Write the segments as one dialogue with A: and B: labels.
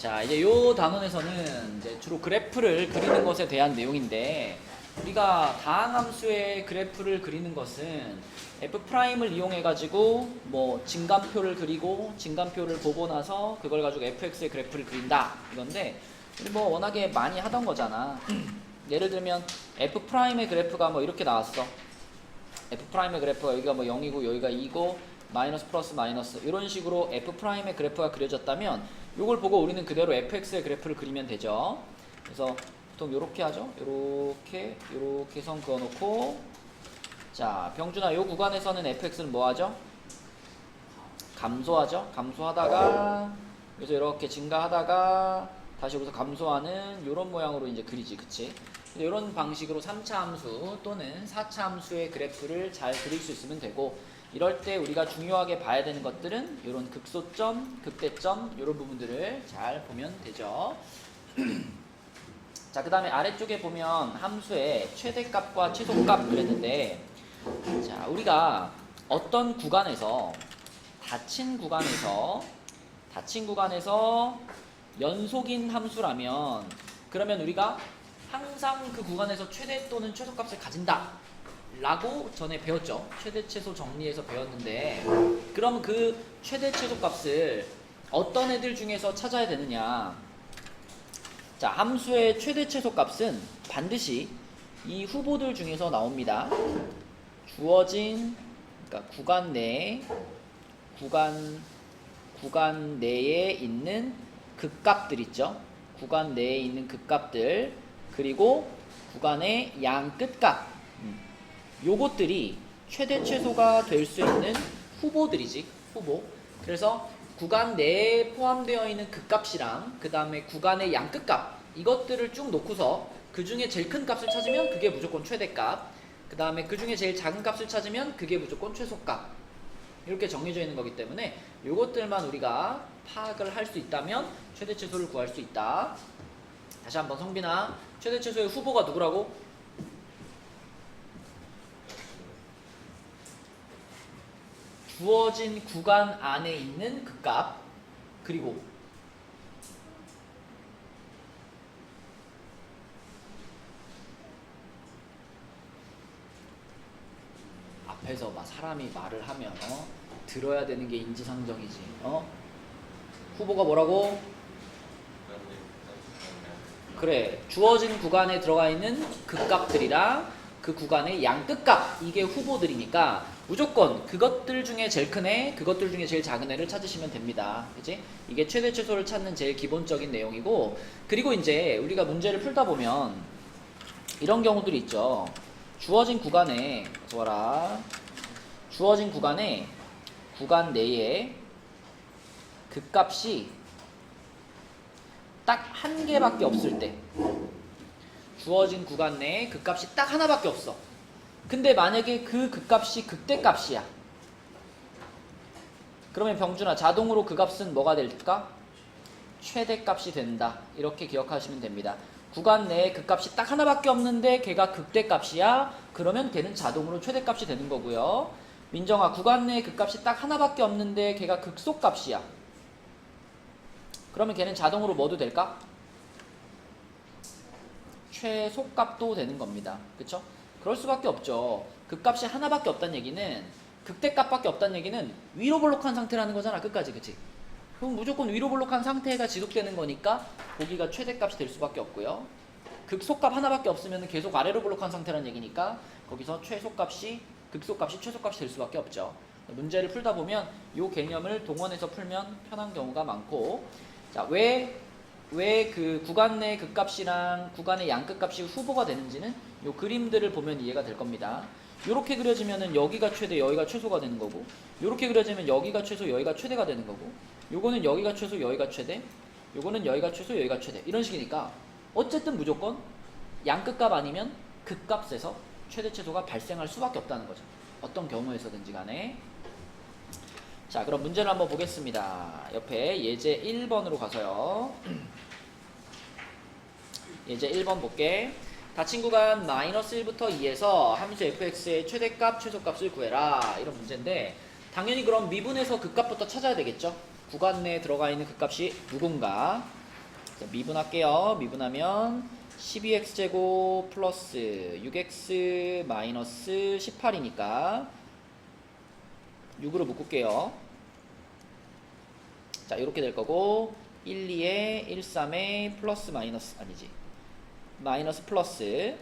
A: 자, 이제 요 단원에서는 이제 주로 그래프를 그리는 것에 대한 내용인데, 우리가 다항함수의 그래프를 그리는 것은 f'을 이용해 가지고 뭐 진간표를 그리고 진간표를 보고 나서 그걸 가지고 fx의 그래프를 그린다 이건데, 우리 뭐 워낙에 많이 하던 거잖아. 예를 들면 f'의 그래프가 뭐 이렇게 나왔어. f'의 그래프가 여기가 뭐 0이고 여기가 2고 마이너스 플러스 마이너스 이런 식으로 f'의 그래프가 그려졌다면, 이걸 보고 우리는 그대로 fx의 그래프를 그리면 되죠. 그래서 보통 이렇게 하죠. 이렇게 선 그어놓고, 자, 병준아, 요 구간에서는 fx는 뭐 하죠? 감소하죠. 감소하다가 여기서 이렇게 증가하다가 다시 여기서 감소하는 이런 모양으로 이제 그리지, 그치? 이런 방식으로 3차 함수 또는 4차 함수의 그래프를 잘 그릴 수 있으면 되고, 이럴 때 우리가 중요하게 봐야 되는 것들은 이런 극소점, 극대점 이런 부분들을 잘 보면 되죠. 자, 그 다음에 아래쪽에 보면 함수의 최대값과 최소값 그랬는데, 자, 우리가 어떤 구간에서 닫힌 구간에서 연속인 함수라면, 그러면 우리가 항상 그 구간에서 최대 또는 최소값을 가진다 라고 전에 배웠죠. 최대 최소 정리해서 배웠는데, 그럼 그 최대 최소값을 어떤 애들 중에서 찾아야 되느냐. 자, 함수의 최대 최소값은 반드시 이 후보들 중에서 나옵니다. 주어진, 그러니까 구간 내에 있는 극값들 있죠. 구간 내에 있는 극값들, 그리고 구간의 양 끝값, 요것들이 최대 최소가 될 수 있는 후보들이지, 후보. 그래서 구간 내에 포함되어 있는 극값이랑 그 다음에 구간의 양 끝값, 이것들을 쭉 놓고서 그 중에 제일 큰 값을 찾으면 그게 무조건 최대값, 그 다음에 그 중에 제일 작은 값을 찾으면 그게 무조건 최소값, 이렇게 정해져 있는 거기 때문에 요것들만 우리가 파악을 할 수 있다면 최대 최소를 구할 수 있다. 다시 한번, 성빈아, 최대 최소의 후보가 누구라고? 주어진 구간 안에 있는 극값, 그리고 앞에서 막 사람이 말을 하면 들어야 되는 게 인지상정이지. 후보가 뭐라고? 그래, 주어진 구간에 들어가 있는 극값들이랑 그 구간의 양 끝값, 이게 후보들이니까 무조건 그것들 중에 제일 큰 애, 그것들 중에 제일 작은 애를 찾으시면 됩니다. 그치? 이게 최대 최소를 찾는 제일 기본적인 내용이고, 그리고 이제 우리가 문제를 풀다 보면 이런 경우들이 있죠. 주어진 구간에, 주어진 구간에 구간 내에 극값이 딱 한 개밖에 없을 때, 주어진 구간 내에 극값이 딱 하나밖에 없어. 근데 만약에 그 극값이 극대값이야. 그러면 병준아, 자동으로 그 값은 뭐가 될까? 최대값이 된다. 이렇게 기억하시면 됩니다. 구간 내에 극값이 딱 하나밖에 없는데 걔가 극대값이야. 그러면 걔는 자동으로 최대값이 되는 거고요. 민정아, 구간 내에 극값이 딱 하나밖에 없는데 걔가 극소값이야. 그러면 걔는 자동으로 뭐도 될까? 최소값도 되는 겁니다. 그쵸? 그럴 수밖에 없죠. 극값이 하나밖에 없다는 얘기는, 극대값밖에 없다는 얘기는 위로 볼록한 상태라는 거잖아, 끝까지. 그치? 그럼 무조건 위로 볼록한 상태가 지속되는 거니까 거기가 최대값이 될 수밖에 없고요. 극소값 하나밖에 없으면 계속 아래로 볼록한 상태라는 얘기니까 거기서 최소값이, 극소값이 최소값이 될 수밖에 없죠. 문제를 풀다 보면 이 개념을 동원해서 풀면 편한 경우가 많고, 자, 왜 그 구간 내 극값이랑 구간의 양 끝값이 후보가 되는지는 이 그림들을 보면 이해가 될 겁니다. 이렇게 그려지면은 여기가 최대, 여기가 최소가 되는 거고, 이렇게 그려지면 여기가 최소, 여기가 최대가 되는 거고, 요거는 여기가 최소, 여기가 최대, 요거는 여기가 최소, 여기가 최대, 이런 식이니까 어쨌든 무조건 양 끝값 아니면 극값에서 최대 최소가 발생할 수밖에 없다는 거죠. 어떤 경우에서든지 간에. 자, 그럼 문제를 한번 보겠습니다. 옆에 예제 1번으로 가서요. 예제 1번 볼게. 닫힌 구간 -1부터 2에서 함수 fx의 최대값, 최소값을 구해라. 이런 문제인데, 당연히 그럼 미분에서 극값부터 찾아야 되겠죠. 구간 내에 들어가 있는 극값이 누군가. 자, 미분할게요. 미분하면 12x제곱 플러스 6x 마이너스 18이니까 6으로 묶을게요. 자, 이렇게 될 거고 1, 2에 1, 3에 플러스 마이너스 아니지 마이너스 플러스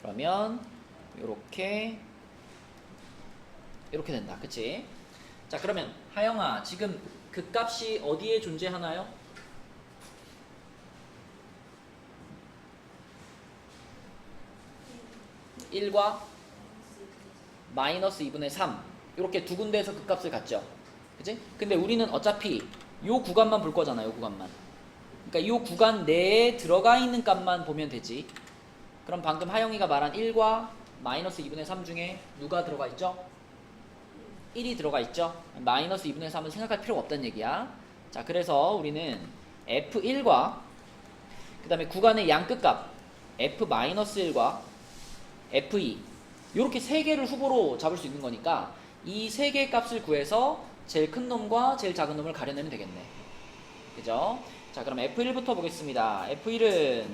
A: 그러면 요렇게 이렇게 된다. 그치? 자, 그러면 하영아 지금 그 값이 어디에 존재하나요? 1과 마이너스 2분의 3 이렇게 두 군데에서 그 값을 갖죠. 그치? 근데 우리는 어차피 요 구간만 볼 거잖아. 요 구간만. 그러니까 요 구간 내에 들어가 있는 값만 보면 되지. 그럼 방금 하영이가 말한 1과 마이너스 2분의 3 중에 누가 들어가 있죠? 1이 들어가 있죠. 마이너스 2분의 3은 생각할 필요가 없다는 얘기야. 자, 그래서 우리는 F1과 그 다음에 구간의 양끝값 F-1과 F2 이렇게 세 개를 후보로 잡을 수 있는 거니까 이 세 개의 값을 구해서 제일 큰 놈과 제일 작은 놈을 가려내면 되겠네. 그죠? 자, 그럼 F1부터 보겠습니다. F1은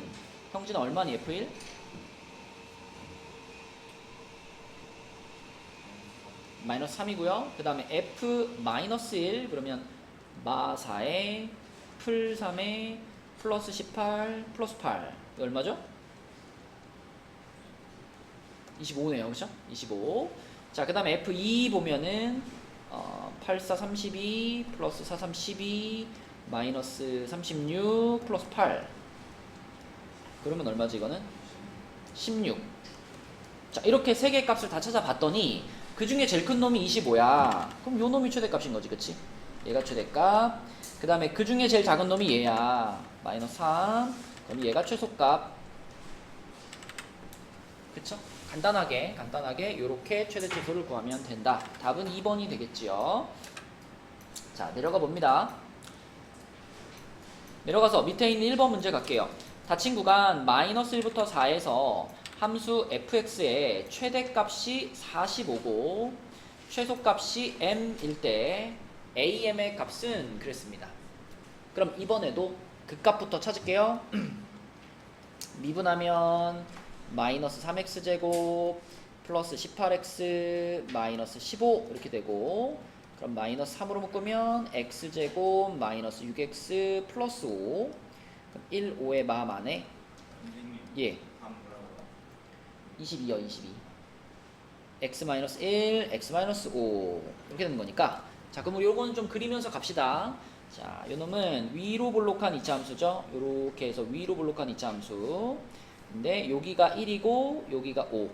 A: 형진아 얼마니 F1? 마이너스 3이고요. 그 다음에 F-1 그러면 마4에 풀 3에 플러스 18 플러스 8 이거 얼마죠? 25네요. 그쵸? 25. 자, 그 다음에 F2 보면은 8, 4, 32 플러스 4, 3, 12 마이너스 36 플러스 8 그러면 얼마지 이거는? 16. 자, 이렇게 세 개의 값을 다 찾아봤더니 그 중에 제일 큰 놈이 25야. 그럼 요 놈이 최대값인 거지. 그치? 얘가 최대값. 그 다음에 그 중에 제일 작은 놈이 얘야. 마이너스 3. 그럼 얘가 최소값. 그쵸? 간단하게 요렇게 최대 최소를 구하면 된다. 답은 2번이 되겠지요. 자, 내려가 봅니다. 내려가서 밑에 있는 1번 문제 갈게요. 닫힌 구간 마이너스 1부터 4에서 함수 fx의 최대값이 45고 최소값이 m일 때 am의 값은 그랬습니다. 그럼 이번에도 그 값부터 찾을게요. 미분하면 마이너스 3x제곱 플러스 18x 마이너스 15 이렇게 되고 그럼 마이너스 3으로 묶으면 x제곱 마이너스 6x 플러스 5 그럼 1, 5의 마 안에 예 22요 22 x-1 x-5 이렇게 되는 거니까 자 그럼 우리 요거는 좀 그리면서 갑시다. 자 요놈은 위로 볼록한 이차함수죠. 요렇게 해서 위로 볼록한 이차함수 근데 여기가 1이고 여기가 5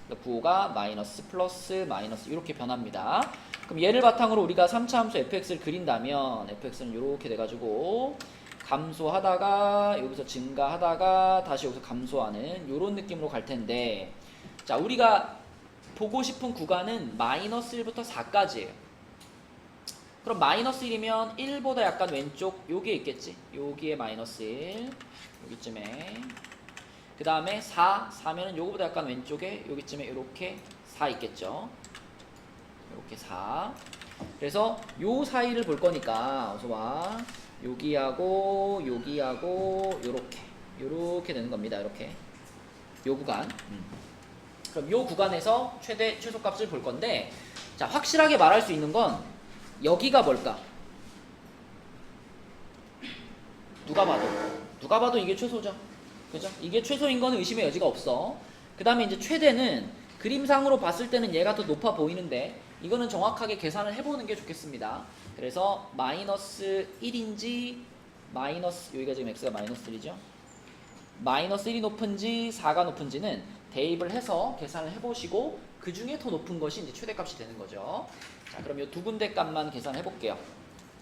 A: 9가 마이너스 플러스 마이너스 이렇게 변합니다. 그럼 얘를 바탕으로 우리가 3차 함수 fx를 그린다면 fx는 이렇게 돼가지고 감소하다가 여기서 증가하다가 다시 여기서 감소하는 이런 느낌으로 갈 텐데 자 우리가 보고 싶은 구간은 마이너스 1부터 4까지예요. 그럼 마이너스 1이면 1보다 약간 왼쪽 여기에 있겠지. 여기에 마이너스 1 여기쯤에 그 다음에 4면은 요거보다 약간 왼쪽에 여기쯤에 이렇게 4 있겠죠. 이렇게 4. 그래서 요 사이를 볼 거니까 어서 와. 여기하고 여기하고 요렇게 되는 겁니다. 이렇게 요 구간. 그럼 요 구간에서 최대 최소값을 볼 건데 자 확실하게 말할 수 있는 건 여기가 뭘까? 누가 봐도 이게 최소죠. 그죠? 이게 최소인 거는 의심의 여지가 없어. 그 다음에 이제 최대는 그림상으로 봤을 때는 얘가 더 높아 보이는데 이거는 정확하게 계산을 해보는 게 좋겠습니다. 그래서 마이너스 1인지 마이너스 여기가 지금 x가 마이너스 1이죠. 마이너스 1이 높은지 4가 높은지는 대입을 해서 계산을 해보시고 그 중에 더 높은 것이 이제 최대값이 되는 거죠. 자 그럼 이 두 군데 값만 계산해 볼게요.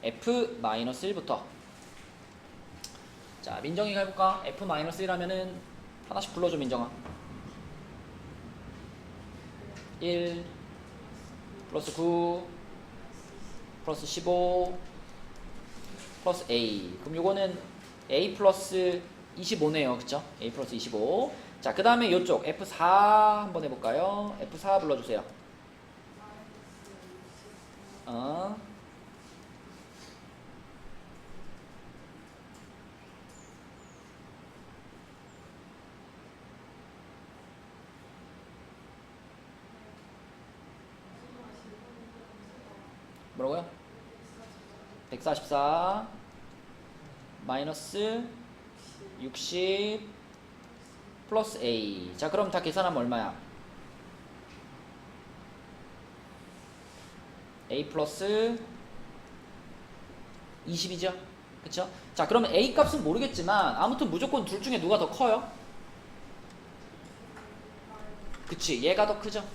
A: f-1부터 자 민정이가 해볼까? f-1 하면은 하나씩 불러줘 민정아. 1 플러스 9 플러스 15 플러스 a 그럼 요거는 a 플러스 25네요. 그쵸? a 플러스 25 자 그 다음에 요쪽 f4 한번 해볼까요? f4 불러주세요. 뭐라고요? 144 마이너스 60 플러스 A. 자, 그럼 다 계산하면 얼마야? A 플러스 20이죠? 그쵸? 자, 그러면 A 값은 모르겠지만 아무튼 무조건 둘 중에 누가 더 커요? 그치, 얘가 더 크죠?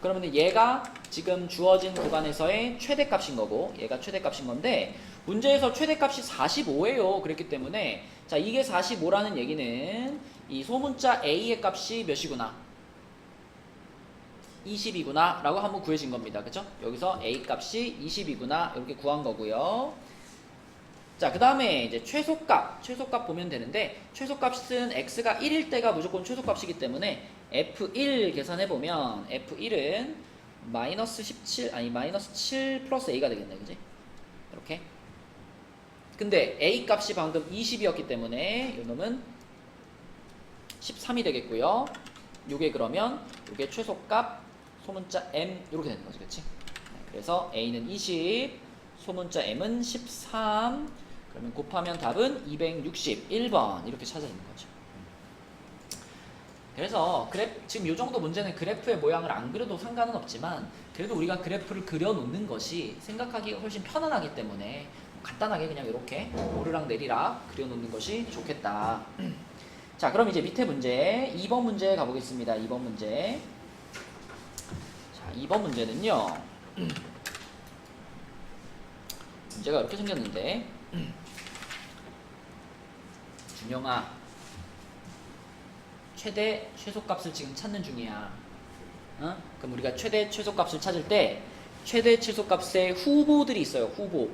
A: 그러면 얘가 지금 주어진 구간에서의 최대값인 거고 얘가 최대값인 건데 문제에서 최대값이 45예요. 그랬기 때문에 자, 이게 45라는 얘기는 이 소문자 A의 값이 몇이구나? 20이구나 라고 한번 구해진 겁니다. 그쵸? 여기서 A 값이 20이구나 이렇게 구한 거고요. 자, 그 다음에 이제 최소값 보면 되는데 최소값은 x가 1일 때가 무조건 최소값이기 때문에 f1 계산해보면 f1은 마이너스 7 플러스 a가 되겠네. 그지? 이렇게. 근데 a 값이 방금 20이었기 때문에 이 놈은 13이 되겠고요. 요게 그러면 요게 최소값 소문자 m 이렇게 되는 거죠. 그치? 그래서 a는 20, 소문자 m은 13. 그러면 곱하면 답은 261번 이렇게 찾아 있는 거죠. 그래서 지금 이 정도 문제는 그래프의 모양을 안 그려도 상관은 없지만 그래도 우리가 그래프를 그려놓는 것이 생각하기가 훨씬 편안하기 때문에 간단하게 그냥 이렇게 오르락 내리락 그려놓는 것이 좋겠다. 자, 그럼 이제 밑에 문제 2번 문제 가보겠습니다. 2번 문제. 자, 2번 문제는요. 문제가 이렇게 생겼는데 준영아, 최대 최소값을 지금 찾는 중이야. 그럼 우리가 최대 최소값을 찾을 때 최대 최소값의 후보들이 있어요. 후보.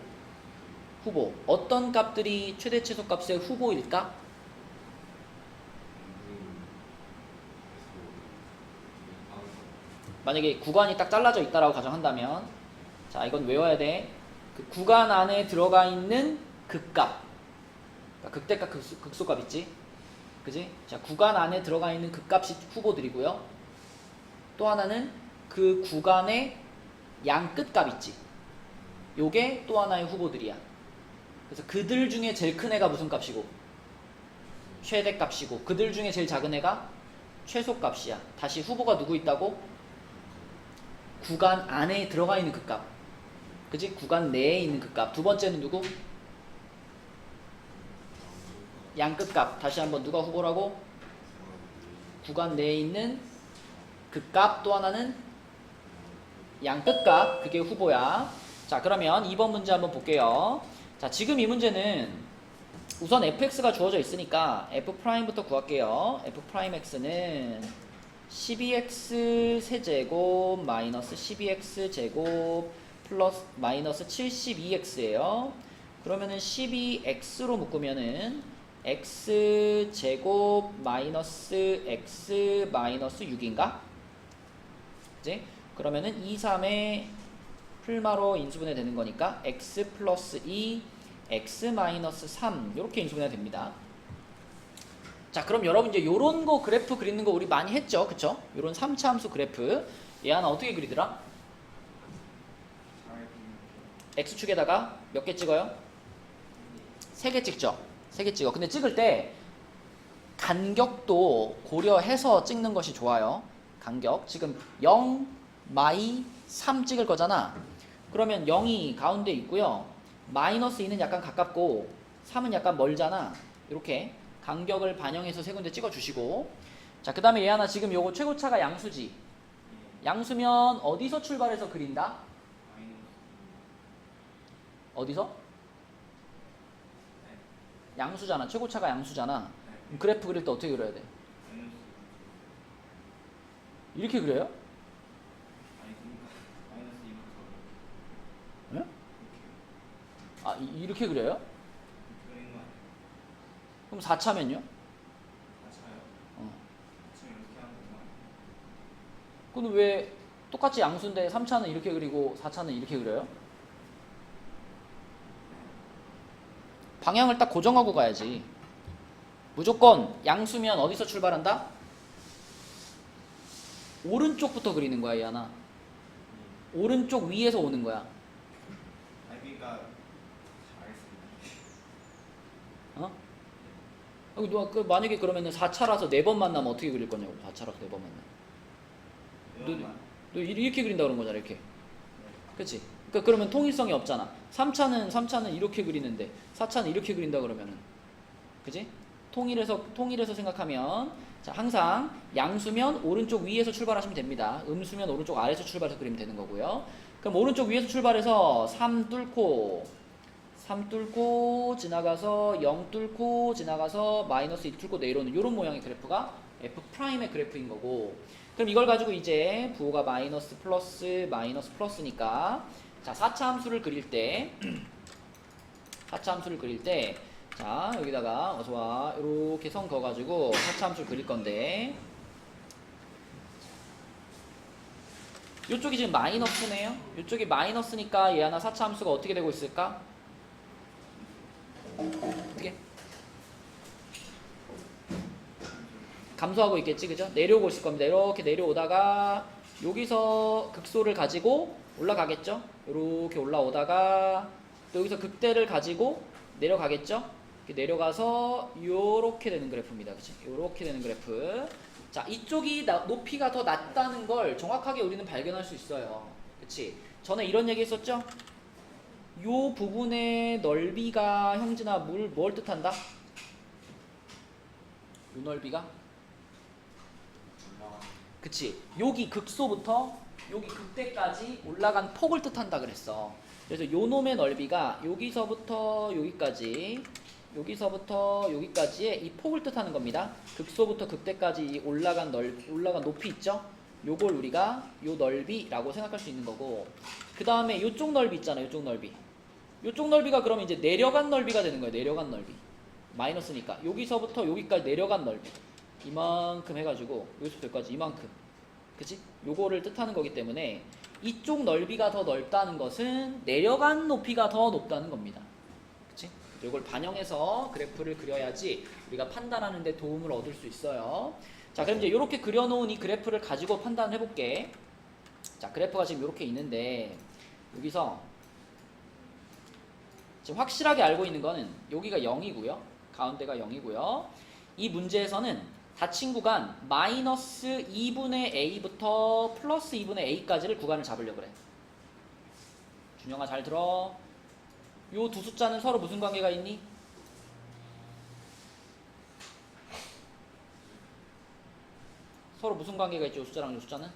A: 어떤 값들이 최대 최소값의 후보일까? 만약에 구간이 딱 잘라져 있다라고 가정한다면 자, 이건 외워야 돼. 그 구간 안에 들어가 있는 극값. 그러니까 극대값, 극소값 있지? 그지? 자, 구간 안에 들어가 있는 극값이 후보들이고요. 또 하나는 그 구간의 양 끝값 있지? 요게 또 하나의 후보들이야. 그래서 그들 중에 제일 큰 애가 무슨 값이고? 최대값이고 그들 중에 제일 작은 애가 최소값이야. 다시 후보가 누구 있다고? 구간 안에 들어가 있는 극값. 그지? 구간 내에 있는 극값. 두 번째는 누구? 양 끝값. 다시 한번 누가 후보라고? 구간 내에 있는 극값. 또 하나는 양 끝값. 그게 후보야. 자, 그러면 2번 문제 한번 볼게요. 자, 지금 이 문제는 우선 fx가 주어져 있으니까 f'부터 구할게요. f'x는 12x 세제곱 마이너스 12x 플러스 마이너스 72x예요. 그러면은 12x로 묶으면은 x제곱 마이너스 x 마이너스 6인가? 그치? 그러면은 2, 3의 풀마로 인수분해 되는 거니까 x 플러스 2, x 마이너스 3 이렇게 인수분해 됩니다. 자, 그럼 여러분 이제 요런 거 그래프 그리는 거 우리 많이 했죠? 그쵸? 요런 3차 함수 그래프 얘 하나 어떻게 그리더라? x축에다가 몇 개 찍어요? 3개 찍죠? 3개 찍어. 근데 찍을 때 간격도 고려해서 찍는 것이 좋아요. 간격. 지금 0, 마이, 3 찍을 거잖아. 그러면 0이 가운데 있고요. 마이너스 2는 약간 가깝고 3은 약간 멀잖아. 이렇게 간격을 반영해서 세 군데 찍어주시고 자, 그 다음에 얘 하나 지금 요거 최고차가 양수지. 양수면 어디서 출발해서 그린다? 어디서? 양수잖아. 최고차가 양수잖아. 그럼 그래프 그릴 때 어떻게 그려야 돼? 이렇게 그려요? 네? 아, 이렇게 그려요? 그럼 4차면요? 그럼 왜 똑같이 양수인데 3차는 이렇게 그리고 4차는 이렇게 그려요? 방향을 딱 고정하고 가야지. 무조건 양수면 어디서 출발한다? 오른쪽부터 그리는 거야, 얘 하나. 오른쪽 위에서 오는 거야. 어? 만약에 그러면은 4차라서 4번 만나면 어떻게 그릴 거냐고. 4차라서 4번 만나면. 너 이렇게 그린다 그런 거잖아. 이렇게. 그치? 그러니까 그러면 통일성이 없잖아. 3차는 이렇게 그리는데 4차는 이렇게 그린다 그러면은. 그치? 통일해서 생각하면, 자, 항상 양수면 오른쪽 위에서 출발하시면 됩니다. 음수면 오른쪽 아래에서 출발해서 그리면 되는 거고요. 그럼 오른쪽 위에서 출발해서 3 뚫고 지나가서 0 뚫고 지나가서 마이너스 2 뚫고 내려오는 이런 모양의 그래프가 F'의 그래프인 거고, 그럼 이걸 가지고 이제 부호가 마이너스 플러스니까, 자, 4차 함수를 그릴 때 자, 여기다가 어서와 이렇게 선 그어가지고 4차 함수를 그릴 건데, 이쪽이 지금 마이너스네요. 이쪽이 마이너스니까 얘 하나 4차 함수가 어떻게 되고 있을까? 어떻게? 감소하고 있겠지, 그죠? 내려오고 있을 겁니다. 이렇게 내려오다가 여기서 극소를 가지고 올라가겠죠? 이렇게 올라오다가 또 여기서 극대를 가지고 내려가겠죠? 이렇게 내려가서 이렇게 되는 그래프입니다. 그치? 이렇게 되는 그래프. 자, 이쪽이 높이가 더 낮다는 걸 정확하게 우리는 발견할 수 있어요. 그치? 전에 이런 얘기 했었죠? 요 부분의 넓이가, 형진아, 뭘 뜻한다? 요 넓이가? 그치? 여기 극소부터 여기 극대까지 올라간 폭을 뜻한다 그랬어. 그래서 요 놈의 넓이가 여기서부터 여기까지의 이 폭을 뜻하는 겁니다. 극소부터 극대까지 올라간 높이 있죠? 요걸 우리가 요 넓이라고 생각할 수 있는 거고, 그 다음에 요쪽 넓이 있잖아. 요쪽 넓이가 그러면 이제 내려간 넓이가 되는 거예요. 내려간 넓이. 마이너스니까 여기서부터 여기까지 내려간 넓이. 이만큼 해가지고 여기서부터 여기까지 이만큼. 그치? 요거를 뜻하는 거기 때문에 이쪽 넓이가 더 넓다는 것은 내려간 높이가 더 높다는 겁니다. 그치? 요걸 반영해서 그래프를 그려야지 우리가 판단하는 데 도움을 얻을 수 있어요. 자, 그럼 이제 이렇게 그려놓은 이 그래프를 가지고 판단을 해볼게. 자, 그래프가 지금 이렇게 있는데, 여기서 지금 확실하게 알고 있는 거는 여기가 0이고요. 가운데가 0이고요. 이 문제에서는 닫힌 구간 마이너스 2분의 a부터 플러스 2분의 a까지를 구간을 잡으려고 그래. 준영아 잘 들어. 요 두 숫자는 서로 무슨 관계가 있니? 서로 무슨 관계가 있죠? 요 숫자랑 요 숫자는?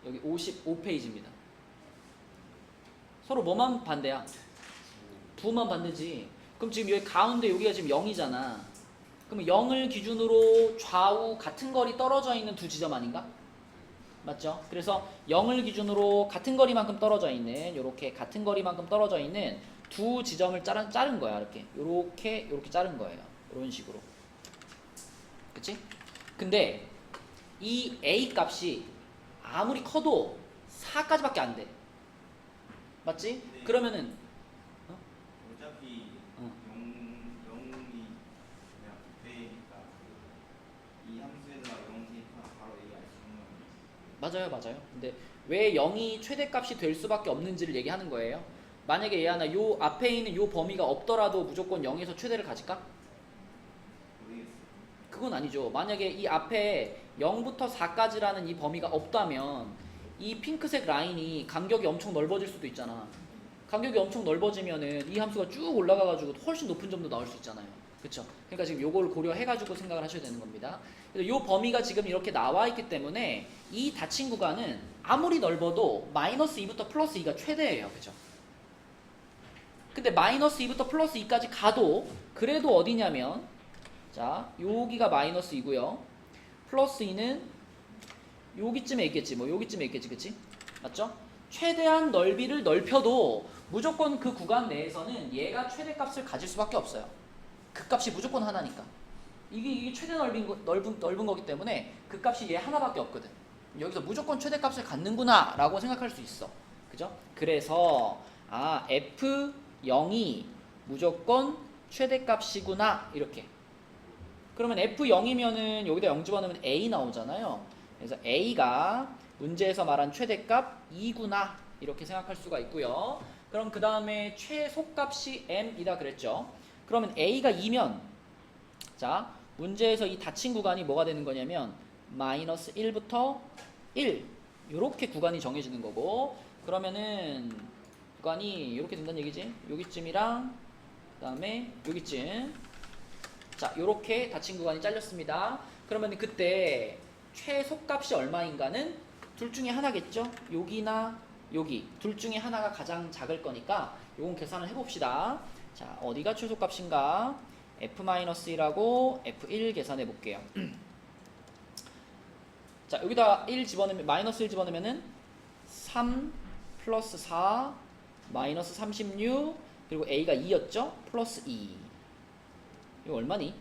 A: 여기 55페이지입니다. 서로 뭐만 반대야? 부만 반대지. 그럼 지금 여기 가운데 여기가 지금 0이잖아. 그럼 0을 기준으로 좌우 같은 거리 떨어져 있는 두 지점 아닌가? 맞죠? 그래서 0을 기준으로 같은 거리만큼 떨어져 있는, 요렇게 같은 거리만큼 떨어져 있는 두 지점을 자른 거야. 요렇게 자른 거예요. 이런 식으로. 그치? 근데 이 a 값이 아무리 커도 4까지밖에 안 돼. 맞지?
B: 네.
A: 그러면은
B: 어차피 0이 그냥 배니까 이 함수에다가 0 대입하면 바로 A 알 수 있는 거예요.
A: 맞아요. 근데 왜 0이 최대값이 될 수밖에 없는지를 얘기하는 거예요. 만약에 얘 하나 요 앞에 있는 요 범위가 없더라도 무조건 0에서 최대를 가질까?
B: 모르겠어요.
A: 그건 아니죠. 만약에 이 앞에 0부터 4까지라는 이 범위가 없다면 이 핑크색 라인이 간격이 엄청 넓어질 수도 있잖아. 간격이 엄청 넓어지면은 이 함수가 쭉 올라가가지고 훨씬 높은 점도 나올 수 있잖아요. 그쵸? 그러니까 지금 요걸 고려해가지고 생각을 하셔야 되는 겁니다. 그래서 요 범위가 지금 이렇게 나와 있기 때문에 이 닫힌 구간은 아무리 넓어도 마이너스 2부터 플러스 2가 최대예요. 그죠? 근데 마이너스 2부터 플러스 2까지 가도 그래도 어디냐면, 자, 여기가 마이너스 2고요. 플러스 2는 여기쯤에 있겠지. 여기쯤에 있겠지. 그치? 맞죠? 최대한 넓이를 넓혀도 무조건 그 구간 내에서는 얘가 최대값을 가질 수밖에 없어요. 그 값이 무조건 하나니까. 이게 최대 넓은 거기 때문에 그 값이 얘 하나밖에 없거든. 여기서 무조건 최대값을 갖는구나 라고 생각할 수 있어. 그죠? 그래서 F0이 무조건 최대값이구나 이렇게. 그러면 F0이면은 여기다 0 집어넣으면 A 나오잖아요. 그래서 A가 문제에서 말한 최대값 2구나 이렇게 생각할 수가 있고요. 그럼 그 다음에 최소값이 m이다 그랬죠. 그러면 a가 2면 자 문제에서 이 닫힌 구간이 뭐가 되는 거냐면 마이너스 1부터 1 이렇게 구간이 정해지는 거고, 그러면은 구간이 이렇게 된다는 얘기지. 여기쯤이랑 그 다음에 여기쯤, 자 요렇게 닫힌 구간이 잘렸습니다. 그러면 그때 최소값이 얼마인가는 둘 중에 하나겠죠. 여기나 여기 둘 중에 하나가 가장 작을 거니까 요건 계산을 해봅시다. 자 어디가 최소값인가, f-1하고 f1 계산해 볼게요. 자 여기다 1 집어넣으면 마이너스 1 집어넣으면은 3 플러스 4 마이너스 36 그리고 a가 2였죠. 플러스 2 이거 얼마니?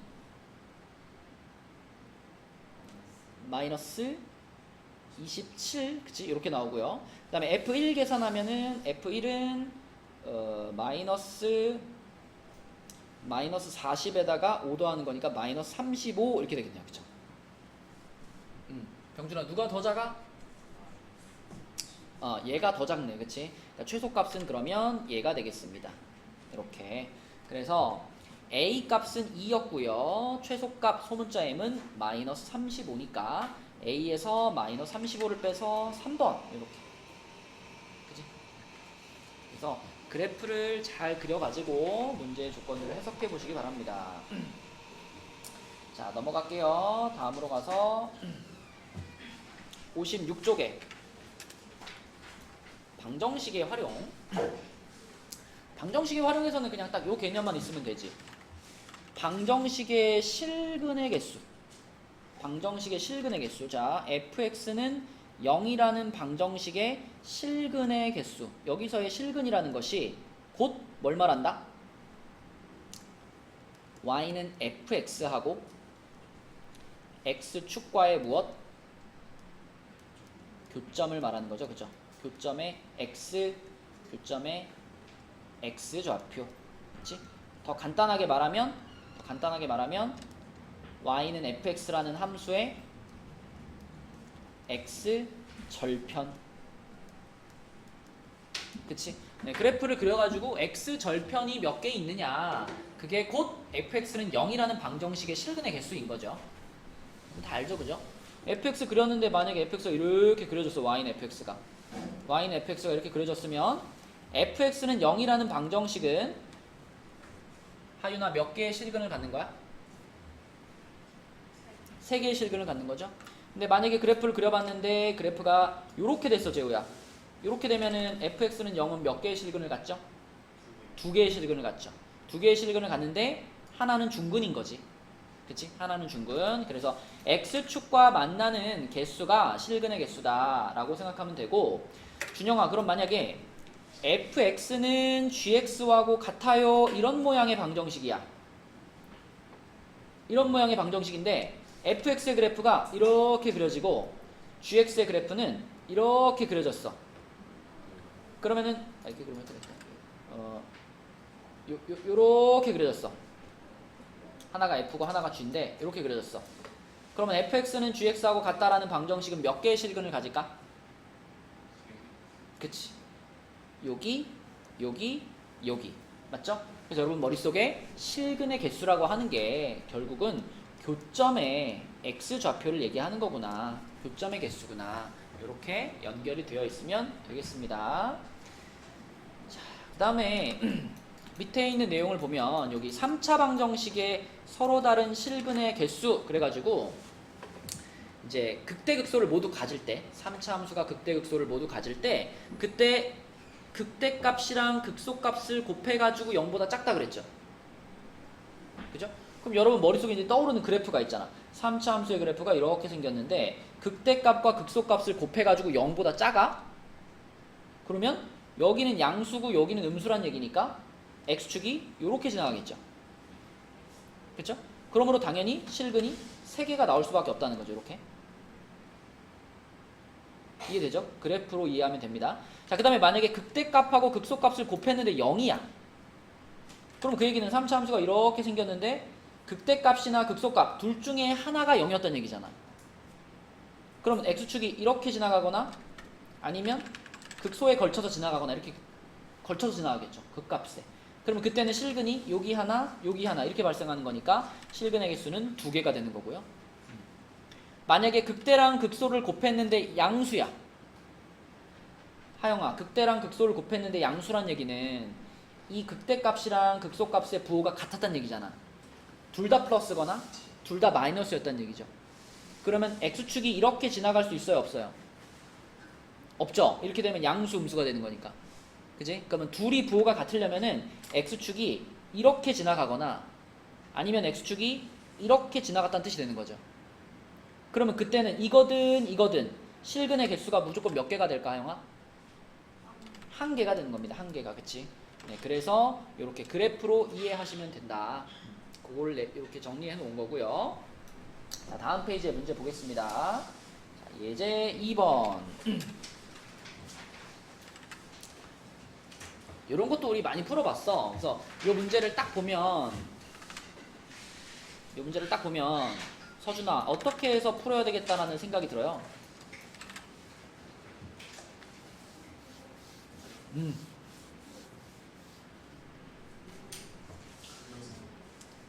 A: 마이너스 27 그치 이렇게 나오고요. 그 다음에 f1 계산하면은 f1은 마이너스 40에다가 5 더하는 거니까 마이너스 35 이렇게 되겠네요. 그쵸? 병준아 누가 더 작아? 얘가 더 작네. 그치? 그러니까 최소값은 그러면 얘가 되겠습니다. 이렇게. 그래서 a 값은 2였고요. 최소값 소문자 m은 마이너스 35니까 a에서 마이너스 35를 빼서 3번 이렇게. 그치? 그래서 그래프를 잘 그려가지고 문제의 조건들을 해석해 보시기 바랍니다. 자 넘어갈게요. 다음으로 가서 56쪽에 방정식의 활용. 방정식의 활용에서는 그냥 딱 요 개념만 있으면 되지. 방정식의 실근의 개수. 방정식의 실근의 개수. 자, fx는 0이라는 방정식의 실근의 개수. 여기서의 실근이라는 것이 곧 뭘 말한다? y는 fx하고 x축과의 무엇? 교점을 말하는 거죠. 그죠? 교점의 x 좌표. 그치? 더 간단하게 말하면 y는 fx라는 함수의 x 절편. 그치? 네, 그래프를 그려가지고 x 절편이 몇 개 있느냐, 그게 곧 fx는 0이라는 방정식의 실근의 개수인 거죠. 다 알죠? 그죠? fx 그렸는데 만약에 fx가 이렇게 그려졌어. y는 fx가 이렇게 그려졌으면 fx는 0이라는 방정식은 하윤아 몇 개의 실근을 갖는 거야? 3개의 실근을 갖는 거죠. 근데 만약에 그래프를 그려봤는데 그래프가 이렇게 됐어. 재우야 이렇게 되면은 fx는 0은 몇 개의 실근을 갖죠? 2개의 실근을 갖죠. 2개의 실근을 갖는데 하나는 중근인 거지. 그치? 하나는 중근. 그래서 x축과 만나는 개수가 실근의 개수다 라고 생각하면 되고, 준영아 그럼 만약에 fx는 gx하고 같아요 이런 모양의 방정식이야. 이런 모양의 방정식인데 fx의 그래프가 이렇게 그려지고 gx의 그래프는 이렇게 그려졌어. 그러면은 이렇게 그리면 되겠다. 요렇게 그려졌어. 하나가 f고 하나가 g인데 이렇게 그려졌어. 그러면 fx는 gx하고 같다라는 방정식은 몇 개의 실근을 가질까? 그치? 여기 맞죠? 그래서 여러분 머릿속에 실근의 개수라고 하는 게 결국은 교점의 x좌표를 얘기하는 거구나, 교점의 개수구나, 이렇게 연결이 되어 있으면 되겠습니다. 자, 그 다음에 밑에 있는 내용을 보면 여기 3차 방정식의 서로 다른 실근의 개수 그래가지고 이제 극대극소를 모두 가질 때, 3차 함수가 극대극소를 모두 가질 때 그때 극대값이랑 극소값을 곱해가지고 0보다 작다 그랬죠. 그죠? 그럼 여러분 머릿속에 이제 떠오르는 그래프가 있잖아. 3차 함수의 그래프가 이렇게 생겼는데 극대값과 극소값을 곱해가지고 0보다 작아? 그러면 여기는 양수고 여기는 음수란 얘기니까 x축이 이렇게 지나가겠죠. 그쵸? 그러므로 당연히 실근이 3개가 나올 수밖에 없다는 거죠. 이렇게. 이해되죠? 그래프로 이해하면 됩니다. 자, 그 다음에 만약에 극대값하고 극소값을 곱했는데 0이야. 그럼 그 얘기는 3차 함수가 이렇게 생겼는데 극대값이나 극소값 둘 중에 하나가 0이었다는 얘기잖아. 그러면 x축이 이렇게 지나가거나 아니면 극소에 걸쳐서 지나가거나 이렇게 걸쳐서 지나가겠죠. 극값에. 그러면 그때는 실근이 여기 하나 이렇게 발생하는 거니까 실근의 개수는 2개가 되는 거고요. 만약에 극대랑 극소를 곱했는데 양수야. 하영아, 극대랑 극소를 곱했는데 양수란 얘기는 이 극대값이랑 극소값의 부호가 같았다는 얘기잖아. 둘 다 플러스거나 둘 다 마이너스였다는 얘기죠. 그러면 x축이 이렇게 지나갈 수 있어요, 없어요? 없죠. 이렇게 되면 양수 음수가 되는 거니까. 그지? 그러면 둘이 부호가 같으려면은 x축이 이렇게 지나가거나 아니면 x축이 이렇게 지나갔다는 뜻이 되는 거죠. 그러면 그때는 이거든 실근의 개수가 무조건 몇 개가 될까, 하영아? 1개가 되는 겁니다. 1개가. 그치? 네, 그래서 이렇게 그래프로 이해하시면 된다. 그걸 이렇게 정리해 놓은 거고요. 자, 다음 페이지에 문제 보겠습니다. 자, 예제 2번. 이런 것도 우리 많이 풀어봤어. 그래서 이 문제를 딱 보면 서준아, 어떻게 해서 풀어야 되겠다라는 생각이 들어요.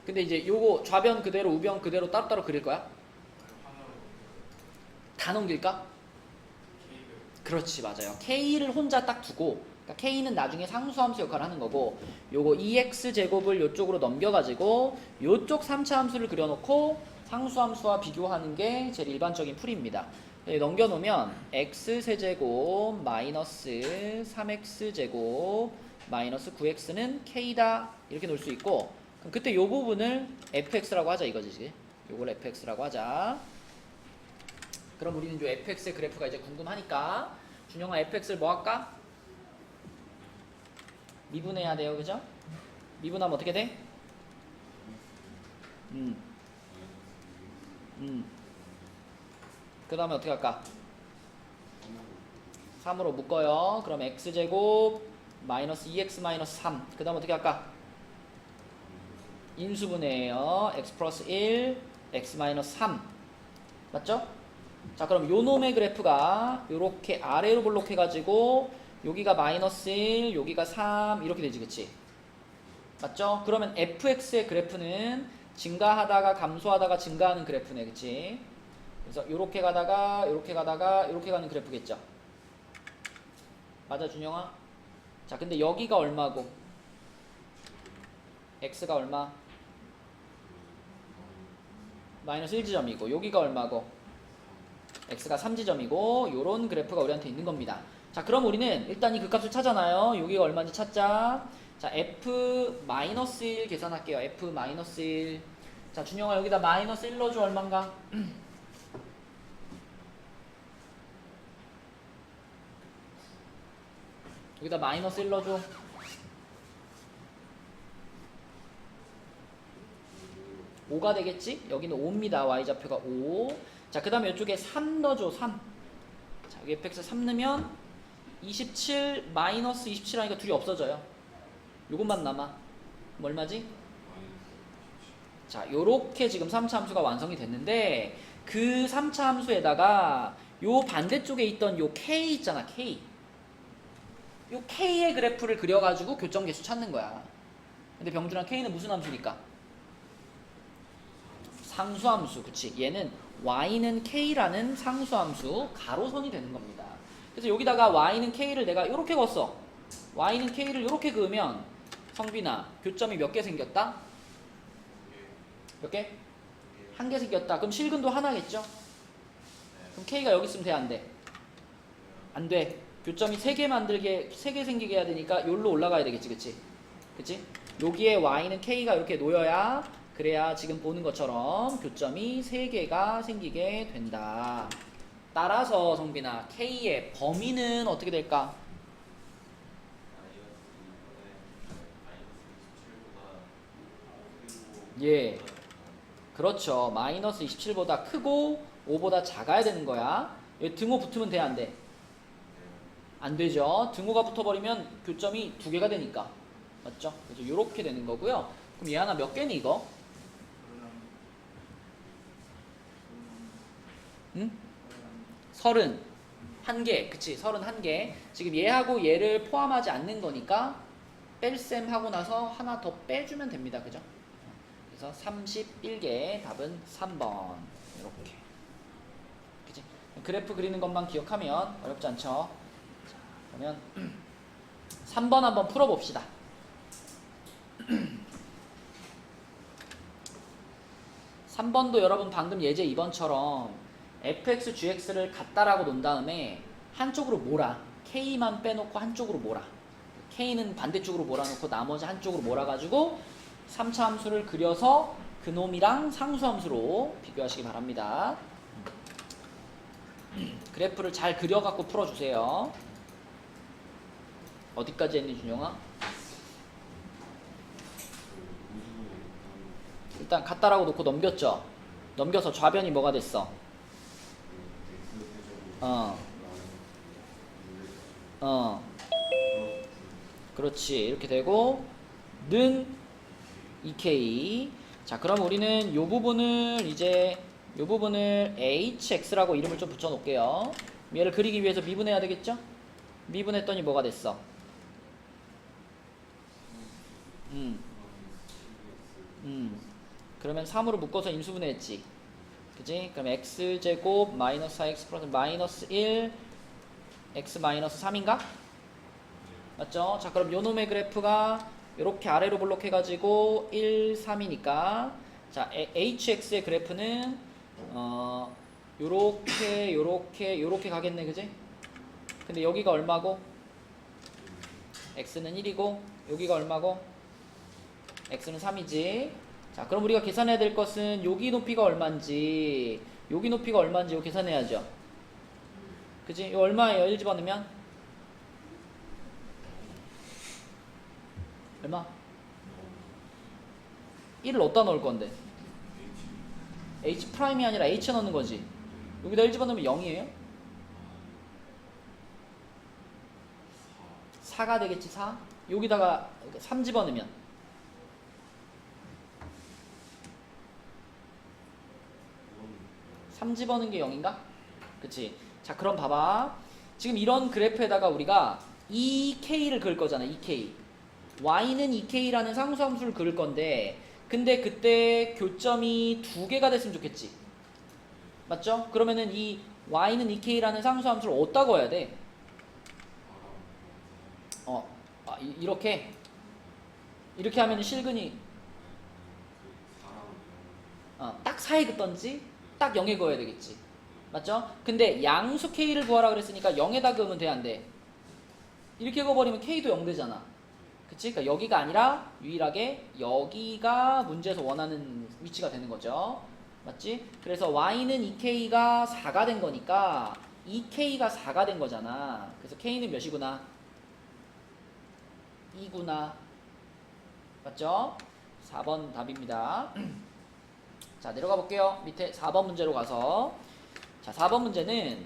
A: 근데 이제 요거 좌변 그대로 우변 그대로 따로따로 그릴 거야? 다 넘길까? 그렇지, 맞아요. K를 혼자 딱 두고, 그러니까 K는 나중에 상수함수 역할을 하는 거고, 요거 2x제곱을 요쪽으로 넘겨가지고 요쪽 3차 함수를 그려놓고 상수함수와 비교하는 게 제일 일반적인 풀이입니다. 넘겨놓으면 x세제곱 마이너스 3x제곱 마이너스 9x는 k다 이렇게 놓을 수 있고, 그럼 그때 요 부분을 fx라고 하자 이거지. 요걸 fx라고 하자. 그럼 우리는 요 fx의 그래프가 이제 궁금하니까 준영아, fx를 뭐 할까? 미분해야 돼요, 그죠? 미분하면 어떻게 돼? 그 다음에 어떻게 할까? 3으로 묶어요. 그럼 x제곱 마이너스 2x 마이너스 3. 그 다음 어떻게 할까? 인수분해예요. x 플러스 1 x 마이너스 3. 맞죠? 자, 그럼 요 놈의 그래프가 요렇게 아래로 볼록해가지고 여기가 마이너스 1, 여기가 3 이렇게 되지, 그치? 맞죠? 그러면 fx의 그래프는 증가하다가 감소하다가 증가하는 그래프네, 그치? 그래서 요렇게 가다가 요렇게 가다가 요렇게 가는 그래프겠죠? 맞아, 준영아? 자, 근데 여기가 얼마고? x가 얼마? 마이너스 1지점이고 여기가 얼마고? x가 3지점이고 요런 그래프가 우리한테 있는 겁니다. 자, 그럼 우리는 일단 이 극값을 찾아놔요. 여기가 얼마인지 찾자. 자, f-1 계산할게요. f-1. 자, 준영아, 여기다 마이너스 1 넣어줘. 얼만가? 여기다 마이너스 1 넣어줘. 5가 되겠지? 여기는 5입니다. y좌표가 5. 자, 그 다음에 이쪽에 3 넣어줘. 3. 자, 여기 fx 3 넣으면 27 마이너스 27 하니까 둘이 없어져요. 요것만 남아. 그럼 얼마지? 자, 요렇게 지금 3차 함수가 완성이 됐는데 그 3차 함수에다가 요 반대쪽에 있던 요 k 있잖아, k. 요 k의 그래프를 그려가지고 교점 개수 찾는 거야. 근데 병준아, k는 무슨 함수니까? 상수함수. 그치? 얘는 y는 k라는 상수함수 가로선이 되는 겁니다. 그래서 여기다가 y는 k를 내가 이렇게 그었어. y는 k를 이렇게 그으면 성빈아, 교점이 몇 개 생겼다? 몇 개? 1개 생겼다. 그럼 실근도 하나겠죠? 그럼 k가 여기 있으면 돼, 안 돼? 안 돼. 교점이 3개 생기게 해야 되니까 여기로 올라가야 되겠지, 그치? 그치? 여기에 y는 k가 이렇게 놓여야, 그래야 지금 보는 것처럼 교점이 3개가 생기게 된다. 따라서 성빈아, k의 범위는 어떻게 될까? 예, 그렇죠. 마이너스 27보다 크고 5보다 작아야 되는 거야. 여기 등호 붙으면 돼, 안 돼? 안 되죠. 등호가 붙어버리면 교점이 2개가 되니까. 맞죠? 그래서 이렇게 되는 거고요. 그럼 얘 하나 몇 개니 이거? 응? 31개. 그치, 31개. 지금 얘하고 얘를 포함하지 않는 거니까 뺄셈 하고 나서 하나 더 빼주면 됩니다. 그죠? 그래서 31개, 답은 3번. 이렇게. 그치? 그래프 그리는 것만 기억하면 어렵지 않죠? 자, 그러면 3번 한번 풀어봅시다. 3번도 여러분 방금 예제 2번처럼 fx, gx를 같다라고 놓은 다음에 한쪽으로 몰아. k만 빼놓고 한쪽으로 몰아. k는 반대쪽으로 몰아놓고 나머지 한쪽으로 몰아가지고 3차 함수를 그려서 그놈이랑 상수함수로 비교하시기 바랍니다. 그래프를 잘 그려갖고 풀어주세요. 어디까지 했니 준영아? 일단 같다라고 놓고 넘겼죠? 넘겨서 좌변이 뭐가 됐어? 그렇지. 이렇게 되고 는 2k. 자, 그럼 우리는 요 부분을 이제 요 부분을 hx라고 이름을 좀 붙여 놓을게요. 얘를 그리기 위해서 미분해야 되겠죠? 미분했더니 뭐가 됐어? 그러면 3으로 묶어서 인수분해했지. 그지? 그럼 x제곱 마이너스 4x 플러스 마이너스 1 x 마이너스 3인가? 맞죠? 자, 그럼 요놈의 그래프가 이렇게 아래로 블록해가지고 1, 3이니까 자, hx의 그래프는 요렇게 가겠네. 그지? 근데 여기가 얼마고? x는 1이고 여기가 얼마고? x는 3이지. 자, 그럼 우리가 계산해야 될 것은 여기 높이가 얼마인지 여기 높이가 얼마인지 이거 계산해야죠. 그지? 이거 얼마예요? 1 집어넣으면? 얼마? 1을 어디다 넣을 건데? h 프라임이 아니라 h 넣는 거지. 여기다 1 집어넣으면 0이에요? 4가 되겠지. 4? 여기다가 3 집어넣으면 3 집어넣은 게 0인가? 그치? 자, 그럼 봐봐. 지금 이런 그래프에다가 우리가 2k를 그을 거잖아. 2k. y는 2k라는 상수함수를 그을 건데 근데 그때 교점이 2개가 됐으면 좋겠지. 맞죠? 그러면은 이 y는 2k라는 상수함수를 어디다 그어야 돼? 이렇게 하면 실근이 딱 4에 긋던지 딱 0에 그어야 되겠지. 맞죠? 근데 양수 k를 구하라 그랬으니까 0에다 그으면 돼, 안 돼? 이렇게 그어버리면 k도 0 되잖아. 그치? 그러니까 여기가 아니라 유일하게 여기가 문제에서 원하는 위치가 되는 거죠. 맞지? 그래서 y는 2k가 4가 된 거니까 2k가 4가 된 거잖아. 그래서 k는 몇이구나? 2구나. 맞죠? 4번 답입니다. 자, 내려가 볼게요. 밑에 4번 문제로 가서 자, 4번 문제는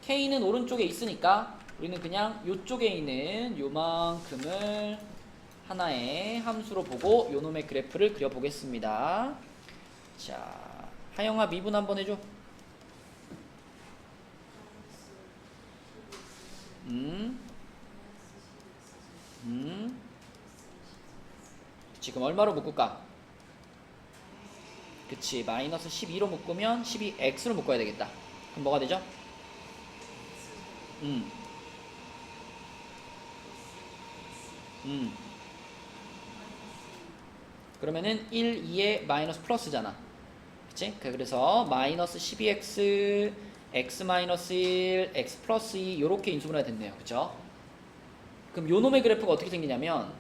A: k는 오른쪽에 있으니까 우리는 그냥 요쪽에 있는 요만큼을 하나의 함수로 보고 요놈의 그래프를 그려보겠습니다. 자, 하영아 미분 한번 해줘. 지금 얼마로 묶을까? 그치, 마이너스 12로 묶으면 12x로 묶어야 되겠다. 그럼 뭐가 되죠? 그러면은 1, 2에 마이너스 플러스잖아. 그치? 그래서 마이너스 12x, x 마이너스 1, x 플러스 2 요렇게 인수분해가 됐네요. 그쵸? 그럼 요놈의 그래프가 어떻게 생기냐면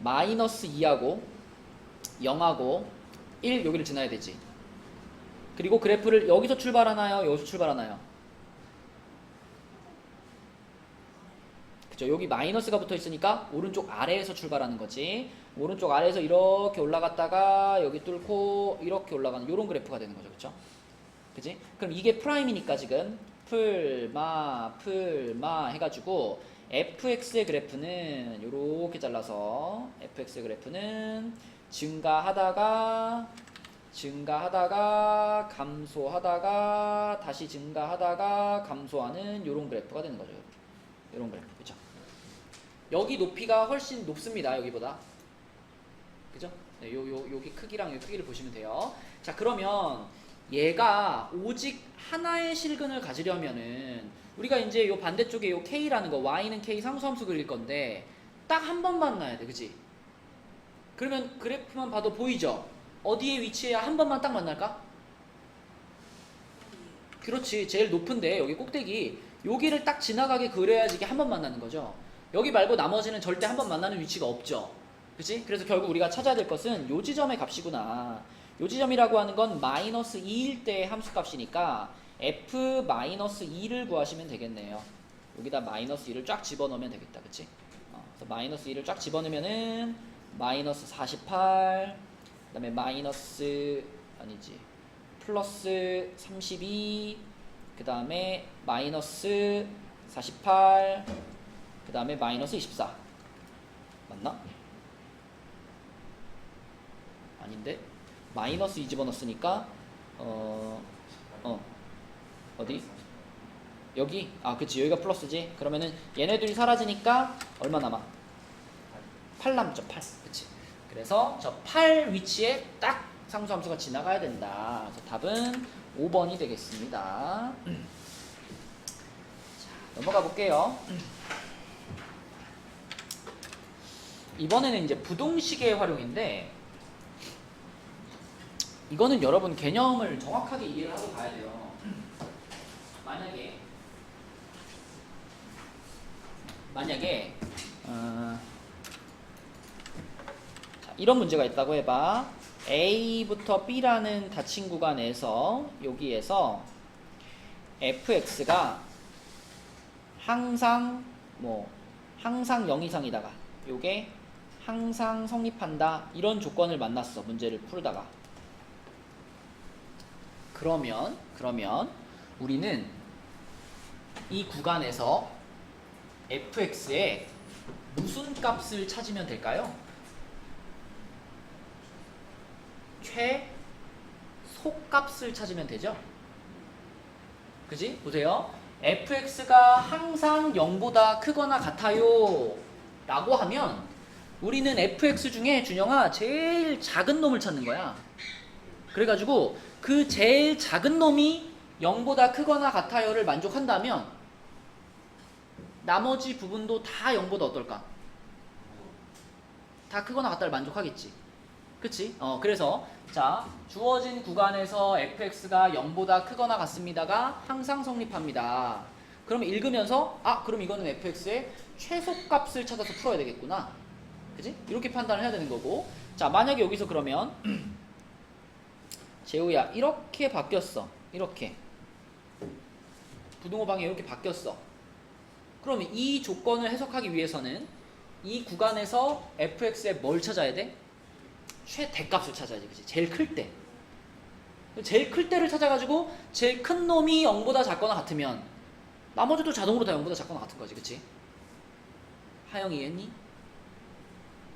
A: 마이너스 2하고 0하고 1 여기를 지나야 되지. 그리고 그래프를 여기서 출발하나요? 여기서 출발하나요? 그쵸? 여기 마이너스가 붙어 있으니까 오른쪽 아래에서 출발하는 거지. 오른쪽 아래에서 이렇게 올라갔다가 여기 뚫고 이렇게 올라가는 요런 그래프가 되는 거죠. 그쵸? 그치? 그럼 이게 프라임이니까 지금 풀마 해가지고 fx의 그래프는 요렇게 잘라서 fx의 그래프는 증가하다가 증가하다가 감소하다가 다시 증가하다가 감소하는 요런 그래프가 되는 거죠. 요런 그래프. 그죠? 여기 높이가 훨씬 높습니다. 여기보다. 그죠? 네, 여기 크기랑 요 크기를 보시면 돼요. 자, 그러면 얘가 오직 하나의 실근을 가지려면은 우리가 이제 요 반대쪽에 요 K라는 거, Y는 K 상수함수 그릴 건데 딱 한 번 만나야 돼. 그치? 그러면 그래프만 봐도 보이죠? 어디에 위치해야 한 번만 딱 만날까? 그렇지. 제일 높은데 여기 꼭대기 여기를 딱 지나가게 그려야지 이게 한 번 만나는 거죠. 여기 말고 나머지는 절대 한 번 만나는 위치가 없죠. 그치? 그래서 결국 우리가 찾아야 될 것은 요 지점의 값이구나. 요 지점이라고 하는 건 마이너스 2일 때의 함수값이니까 f-2를 구하시면 되겠네요. 여기다 마이너스 2를 쫙 집어넣으면 되겠다. 그치? 그래서 마이너스 2를 쫙 집어넣으면은 마이너스 48, 그 다음에 마이너스 아니지 플러스 32, 그 다음에 마이너스 48, 그 다음에 마이너스 24 맞나? 아닌데? 마이너스 2 집어넣었으니까 어디? 여기? 아 그치 여기가 플러스지. 그러면은 얘네들이 사라지니까 얼마 남아? 8 남죠. 8. 그치. 그래서 저 8 위치에 딱 상수함수가 지나가야 된다. 그래서 답은 5번이 되겠습니다. 자, 넘어가 볼게요. 이번에는 이제 부동식의 활용인데 이거는 여러분 개념을 정확하게 이해를 하고 가야 돼요. 만약에 자, 이런 문제가 있다고 해봐. A부터 B라는 닫힌 구간에서 여기에서 fx가 항상 항상 0 이상이다가 요게 항상 성립한다 이런 조건을 만났어. 문제를 풀다가 그러면 우리는 이 구간에서 fx의 무슨 값을 찾으면 될까요? 최소값을 찾으면 되죠? 그지? 보세요. fx가 항상 0보다 크거나 같아요 라고 하면 우리는 fx 중에 준영아 제일 작은 놈을 찾는 거야. 그래가지고 그 제일 작은 놈이 0보다 크거나 같아요를 만족한다면 나머지 부분도 다 0보다 어떨까? 다 크거나 같다를 만족하겠지. 그치? 그래서 자 주어진 구간에서 fx가 0보다 크거나 같습니다가 항상 성립합니다. 그럼 읽으면서 그럼 이거는 fx의 최소값을 찾아서 풀어야 되겠구나. 그치? 이렇게 판단을 해야 되는 거고. 자 만약에 여기서 그러면 재우야 이렇게 바뀌었어. 이렇게 부등호 방향이 이렇게 바뀌었어. 그러면 이 조건을 해석하기 위해서는 이 구간에서 fx의 뭘 찾아야 돼? 최대값을 찾아야지. 그치? 제일 클 때. 제일 클 때를 찾아가지고 제일 큰 놈이 0보다 작거나 같으면 나머지도 자동으로 다 0보다 작거나 같은 거지. 그치? 하영이 이해했니?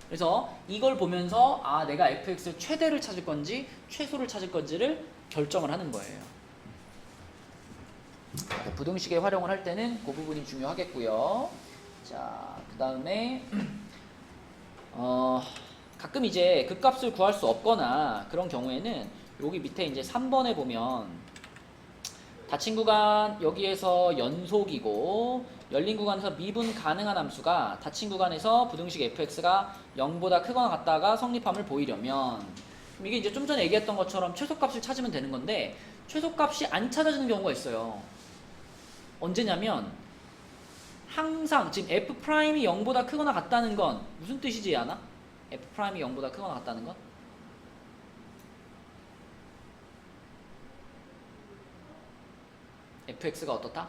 A: 그래서 이걸 보면서 내가 fx의 최대를 찾을 건지 최소를 찾을 건지를 결정을 하는 거예요. 부등식에 활용을 할 때는 그 부분이 중요하겠고요. 자, 그 다음에 가끔 이제 그 값을 구할 수 없거나 그런 경우에는 여기 밑에 이제 3번에 보면 닫힌 구간 여기에서 연속이고 열린 구간에서 미분 가능한 함수가 닫힌 구간에서 부등식 fx가 0보다 크거나 같다가 성립함을 보이려면 이게 이제 좀 전에 얘기했던 것처럼 최소값을 찾으면 되는 건데 최소값이 안 찾아지는 경우가 있어요. 언제냐면 항상 지금 f'이 0보다 크거나 같다는 건 무슨 뜻이지 않아? f'이 0보다 크거나 같다는 건? fx가 어떻다?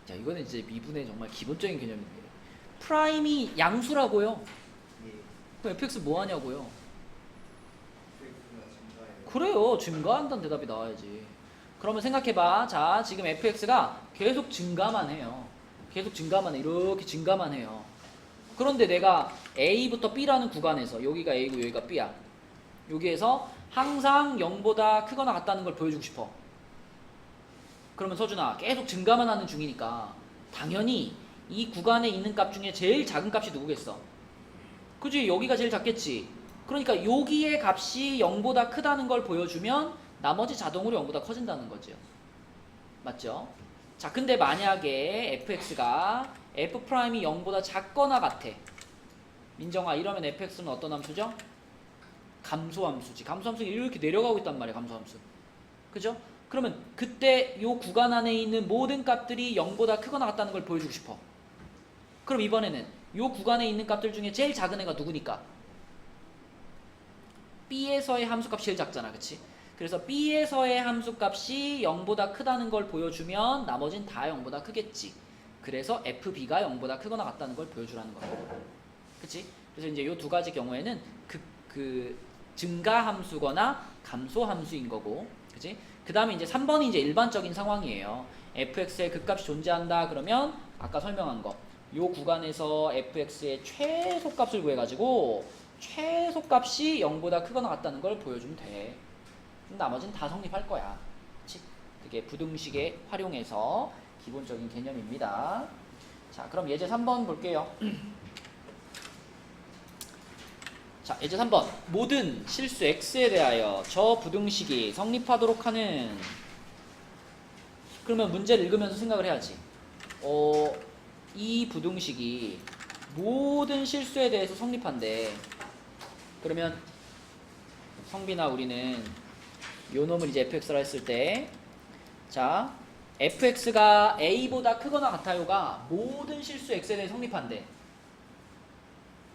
A: 자, 이거는 이제 미분의 정말 기본적인 개념인데 프라임이 양수라고요. 그럼 fx 뭐 하냐고요. 그래요. 증가한다는 대답이 나와야지. 그러면 생각해봐. 자, 지금 fx가 계속 증가만 해요. 계속 증가만 해. 이렇게 증가만 해요. 그런데 내가 a부터 b라는 구간에서 여기가 a고 여기가 b야. 여기에서 항상 0보다 크거나 같다는 걸 보여주고 싶어. 그러면 서준아, 계속 증가만 하는 중이니까 당연히 이 구간에 있는 값 중에 제일 작은 값이 누구겠어? 그지? 여기가 제일 작겠지. 그러니까 여기의 값이 0보다 크다는 걸 보여주면 나머지 자동으로 0보다 커진다는 거죠. 맞죠? 자, 근데 만약에 fx가 f'이 0보다 작거나 같아. 민정아, 이러면 fx는 어떤 함수죠? 감소함수지. 감소함수가 이렇게 내려가고 있단 말이야, 감소함수. 그죠? 그러면 그때 요 구간 안에 있는 모든 값들이 0보다 크거나 같다는 걸 보여주고 싶어. 그럼 이번에는 요 구간에 있는 값들 중에 제일 작은 애가 누구니까? B에서의 함수값이 제일 작잖아, 그치? 그래서 B에서의 함수값이 0보다 크다는 걸 보여주면 나머진 다 0보다 크겠지. 그래서 FB가 0보다 크거나 같다는 걸 보여주라는 거야. 그치? 그래서 이제 요 두 가지 경우에는 그 증가함수거나 감소함수인 거고, 그치? 그 다음에 이제 3번이 이제 일반적인 상황이에요. fx의 극값이 존재한다 그러면 아까 설명한 거, 요 구간에서 fx의 최소값을 구해가지고 최소값이 0보다 크거나 같다는 걸 보여주면 돼. 나머지는 다 성립할 거야. 그치? 그게 부등식에 활용해서 기본적인 개념입니다. 자, 그럼 예제 3번 볼게요. 자, 예제 3번. 모든 실수 x에 대하여 저 부등식이 성립하도록 하는. 그러면 문제를 읽으면서 생각을 해야지. 이 부등식이 모든 실수에 대해서 성립한대. 그러면 성빈아, 우리는 요 놈을 이제 fx라 했을 때, 자, fx가 a보다 크거나 같아요가 모든 실수 x에 대해 성립한대.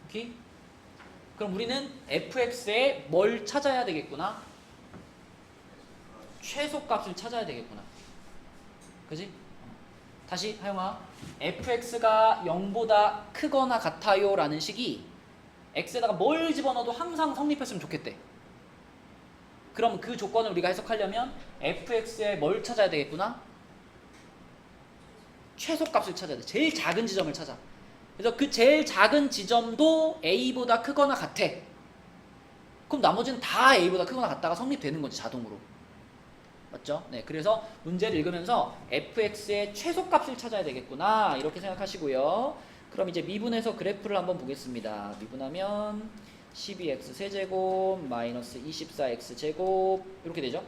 A: 오케이? 그럼 우리는 fx에 뭘 찾아야 되겠구나? 최소값을 찾아야 되겠구나. 그지? 다시 하영아, fx가 0보다 크거나 같아요 라는 식이 x에다가 뭘 집어넣어도 항상 성립했으면 좋겠대. 그럼 그 조건을 우리가 해석하려면 fx에 뭘 찾아야 되겠구나? 최소값을 찾아야 돼. 제일 작은 지점을 찾아. 그래서 그 제일 작은 지점도 a보다 크거나 같아. 그럼 나머지는 다 a보다 크거나 같다가 성립되는 거지, 자동으로. 맞죠? 네, 그래서 문제를 읽으면서 fx의 최소값을 찾아야 되겠구나 이렇게 생각하시고요. 그럼 이제 미분해서 그래프를 한번 보겠습니다. 미분하면 12x 세제곱 마이너스 24x 제곱 이렇게 되죠?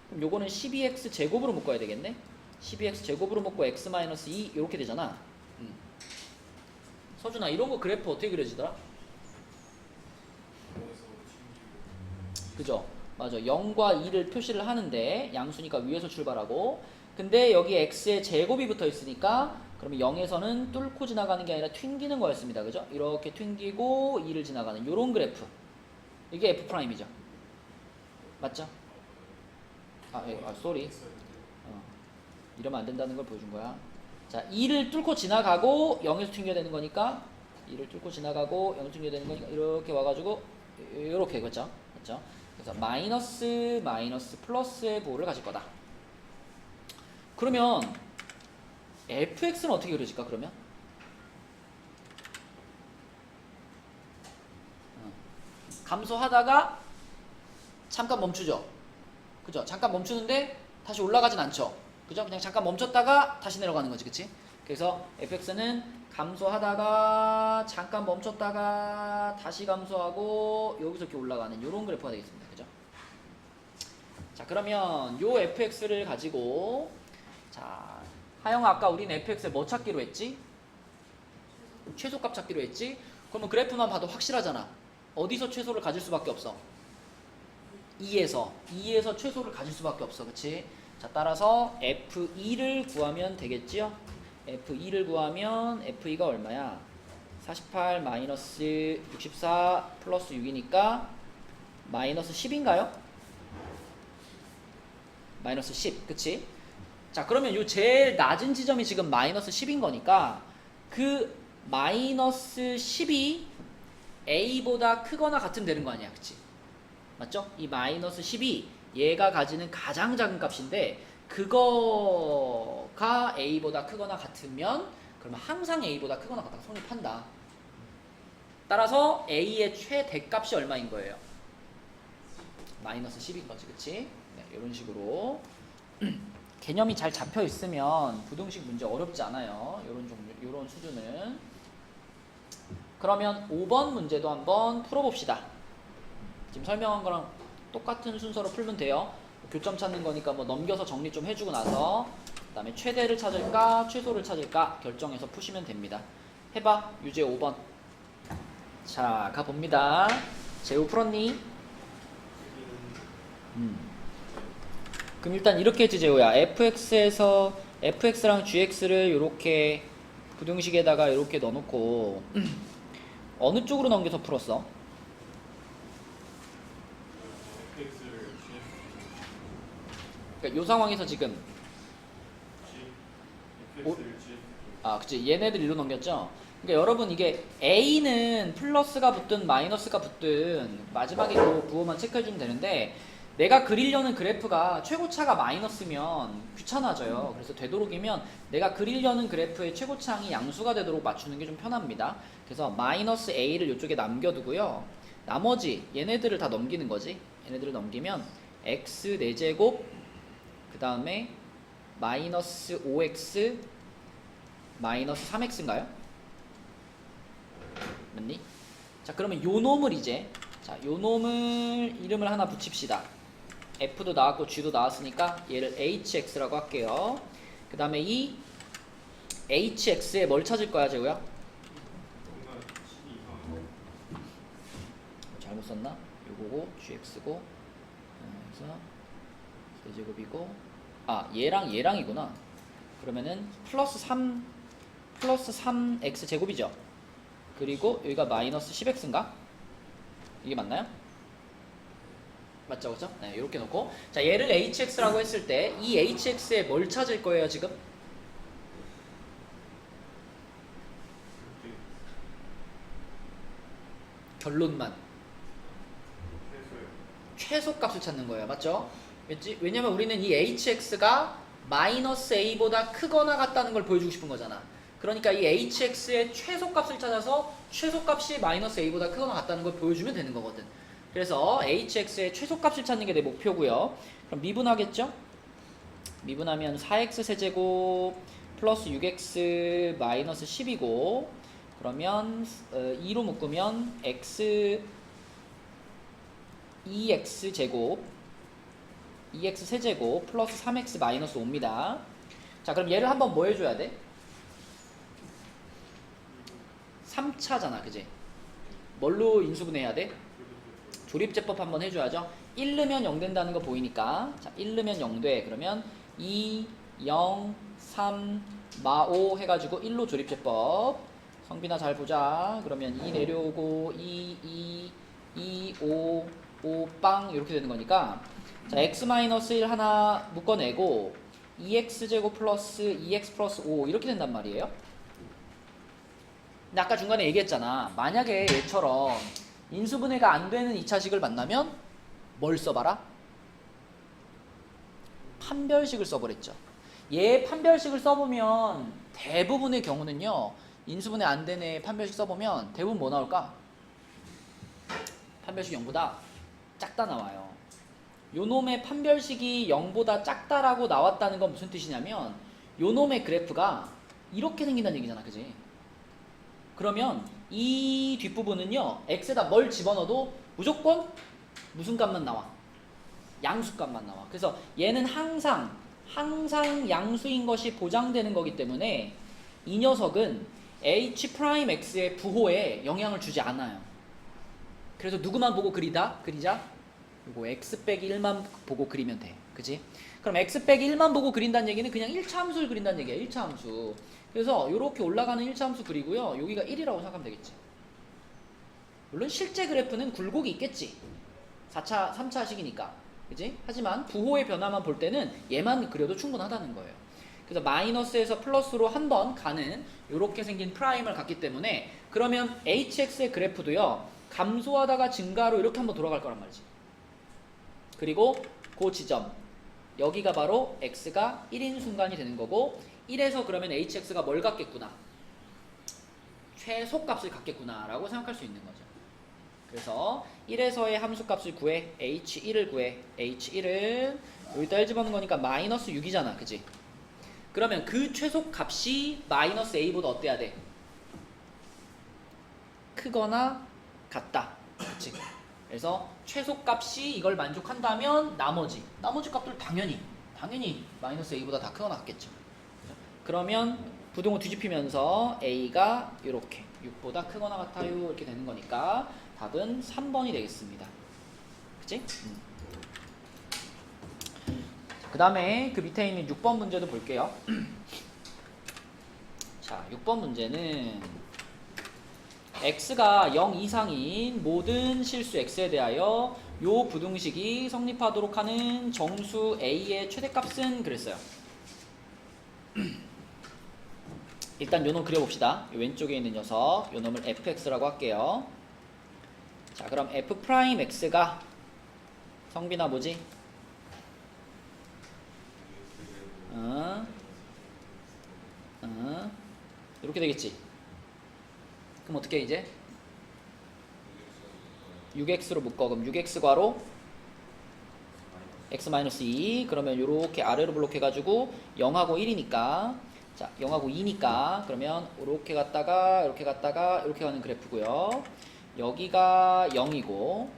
A: 그럼 요거는 12x 제곱으로 묶어야 되겠네? 12x 제곱으로 묶고 x 마이너스 2 이렇게 되잖아. 서준아, 이런 거 그래프 어떻게 그려지더라? 그죠? 맞아. 0과 2를 표시를 하는데 양수니까 위에서 출발하고, 근데 여기 x의 제곱이 붙어 있으니까 그러면 0에서는 뚫고 지나가는 게 아니라 튕기는 거였습니다. 그죠? 이렇게 튕기고 2를 지나가는 요런 그래프. 이게 F'이죠. 맞죠? 쏘리. 이러면 안 된다는 걸 보여준 거야. 자, 2를 뚫고 지나가고 0에서 튕겨야 되는 거니까 2를 뚫고 지나가고 0에서 튕겨야 되는 거니까 이렇게 와가지고 이렇게, 그렇죠? 그렇죠? 그래서 마이너스 마이너스 플러스의 부호를 가질 거다. 그러면 fx는 어떻게 그려질까? 그러면 감소하다가 잠깐 멈추죠. 그죠? 잠깐 멈추는데 다시 올라가진 않죠. 그죠? 그냥 잠깐 멈췄다가 다시 내려가는 거지, 그치? 그래서 fx는 감소하다가 잠깐 멈췄다가 다시 감소하고 여기서 이렇게 올라가는 이런 그래프가 되겠습니다. 그죠? 자, 그러면 요 fx를 가지고, 자, 하영아, 아까 우리는 fx에 뭐 찾기로 했지? 최소값 찾기로 했지? 그러면 그래프만 봐도 확실하잖아. 어디서 최소를 가질 수밖에 없어? 2에서 최소를 가질 수밖에 없어. 그치? 자, 따라서 F2를 구하면 되겠지요? F2를 구하면 F2가 얼마야? 48 마이너스 64 플러스 6이니까 마이너스 10인가요? 마이너스 10, 그치? 자, 그러면 요 제일 낮은 지점이 지금 마이너스 10인 거니까 그 마이너스 10이 A보다 크거나 같으면 되는 거 아니야, 그치? 맞죠? 이 마이너스 10이 얘가 가지는 가장 작은 값인데 그거가 a보다 크거나 같으면 그러면 항상 a보다 크거나 같다고 성립한다. 따라서 a의 최대값이 얼마인 거예요? 마이너스 10인 거지, 그치? 네, 이런 식으로 개념이 잘 잡혀 있으면 부등식 문제 어렵지 않아요. 이런 종류, 이런 수준은. 그러면 5번 문제도 한번 풀어봅시다. 지금 설명한 거랑 똑같은 순서로 풀면 돼요. 교점 찾는 거니까 뭐 넘겨서 정리 좀 해주고 나서 그 다음에 최대를 찾을까 최소를 찾을까 결정해서 푸시면 됩니다. 해봐. 유제 5번. 자, 가봅니다. 재우 풀었니? 그럼 일단 이렇게 했지 재우야. fx에서 fx랑 gx를 이렇게 부등식에다가 이렇게 넣어놓고 어느 쪽으로 넘겨서 풀었어? 그러니까 이 상황에서 지금 그치, 얘네들 일로 넘겼죠? 그러니까 여러분 이게 a는 플러스가 붙든 마이너스가 붙든 마지막에 그 부호만 체크해주면 되는데 내가 그리려는 그래프가 최고차가 마이너스면 귀찮아져요. 그래서 되도록이면 내가 그리려는 그래프의 최고차항이 양수가 되도록 맞추는 게 좀 편합니다. 그래서 마이너스 a를 이쪽에 남겨두고요. 나머지 얘네들을 다 넘기는 거지. 얘네들을 넘기면 x 4제곱 그 다음에 마이너스 5x 마이너스 3x인가요? 맞니? 자, 그러면 요 놈을 이제 자, 요 놈을 이름을 하나 붙입시다. f도 나왔고 g도 나왔으니까 얘를 hx라고 할게요. 그 다음에 이 hx에 뭘 찾을 거야, 재우야? 잘못 썼나? 요거고 gx고 그래서 세제곱이고 얘랑 얘랑이구나. 그러면은 플러스 3x 제곱이죠. 그리고 여기가 마이너스 10x인가? 이게 맞나요? 맞죠, 그죠? 네, 이렇게 놓고 자, 얘를 hx라고 했을 때 이 hx에 뭘 찾을 거예요, 지금? 결론만 최소값을 찾는 거예요, 맞죠? 왜냐면 우리는 이 hx가 마이너스 a보다 크거나 같다는 걸 보여주고 싶은 거잖아. 그러니까 이 hx의 최소값을 찾아서 최소값이 마이너스 a보다 크거나 같다는 걸 보여주면 되는 거거든. 그래서 hx의 최소값을 찾는 게 내 목표고요. 그럼 미분하겠죠? 미분하면 4x 세제곱 플러스 6x 마이너스 10이고 그러면 2로 묶으면 x 2x 제곱 2x 세제곱 플러스 3x 마이너스 5입니다. 자, 그럼 얘를 한번 뭐 해줘야 돼? 3차잖아, 그지? 뭘로 인수분해해야 돼? 조립제법 한번 해줘야죠. 1 넣으면 0 된다는 거 보이니까 자, 1 넣으면 0 돼. 그러면 2, 0, 3, 마 5 해가지고 1로 조립제법. 성빈아 잘 보자. 그러면 2 내려오고 2, 5, 5, 빵 이렇게 되는 거니까 자, x-1 하나 묶어내고 2x제곱 플러스 2x 플러스 5 이렇게 된단 말이에요. 근데 아까 중간에 얘기했잖아. 만약에 얘처럼 인수분해가 안 되는 2차식을 만나면 뭘 써봐라? 판별식을 써버렸죠. 얘 판별식을 써보면 대부분의 경우는요. 인수분해 안 되는 애 판별식 써보면 대부분 뭐 나올까? 판별식 0보다 작다 나와요. 요 놈의 판별식이 0보다 작다라고 나왔다는 건 무슨 뜻이냐면 요 놈의 그래프가 이렇게 생긴다는 얘기잖아, 그지? 그러면 이 뒷부분은요 x에다 뭘 집어넣어도 무조건 무슨 값만 나와? 양수값만 나와. 그래서 얘는 항상 양수인 것이 보장되는 거기 때문에 이 녀석은 h'x의 부호에 영향을 주지 않아요. 그래서 누구만 보고 그리자 요거 x 빼기 1만 보고 그리면 돼. 그지? 그럼 x 빼기 1만 보고 그린다는 얘기는 그냥 1차 함수를 그린다는 얘기야. 1차 함수. 그래서 이렇게 올라가는 1차 함수 그리고요. 여기가 1이라고 생각하면 되겠지. 물론 실제 그래프는 굴곡이 있겠지. 4차, 3차식이니까. 그지? 하지만 부호의 변화만 볼 때는 얘만 그려도 충분하다는 거예요. 그래서 마이너스에서 플러스로 한 번 가는 이렇게 생긴 프라임을 갖기 때문에 그러면 hx의 그래프도요. 감소하다가 증가로 이렇게 한번 돌아갈 거란 말이지. 그리고 그 지점 여기가 바로 x가 1인 순간이 되는 거고 1에서 그러면 hx가 뭘 갖겠구나? 최소값을 갖겠구나 라고 생각할 수 있는 거죠. 그래서 1에서의 함수값을 구해 h1을 구해 h1은 여기다 1 집어넣는 거니까 마이너스 6이잖아 그지? 그러면 그 최소값이 마이너스 a보다 어때야 돼? 크거나 같다 그치? 그래서 최소값이 이걸 만족한다면 나머지 값들 당연히 마이너스 a보다 다 크거나 같겠죠. 그러면 부등호 뒤집히면서 a가 이렇게 6보다 크거나 같아요 이렇게 되는 거니까 답은 3번이 되겠습니다. 그치? 그 다음에 그 밑에 있는 6번 문제도 볼게요. 자, 6번 문제는 x가 0 이상인 모든 실수 x에 대하여 요 부등식이 성립하도록 하는 정수 a의 최대값은 그랬어요. 일단 요놈 그려봅시다. 요 왼쪽에 있는 녀석 요 놈을 fx라고 할게요. 자, 그럼 f'x가 성빈아 뭐지? 이렇게 되겠지. 그럼 어떻게 이제 6x로 묶어. 그럼 6x 괄호 x-2 그러면 요렇게 아래로 블록해 가지고 0하고 1이니까 자 0하고 2니까 그러면 이렇게 갔다가 이렇게 갔다가 이렇게 가는 그래프고요. 여기가 0이고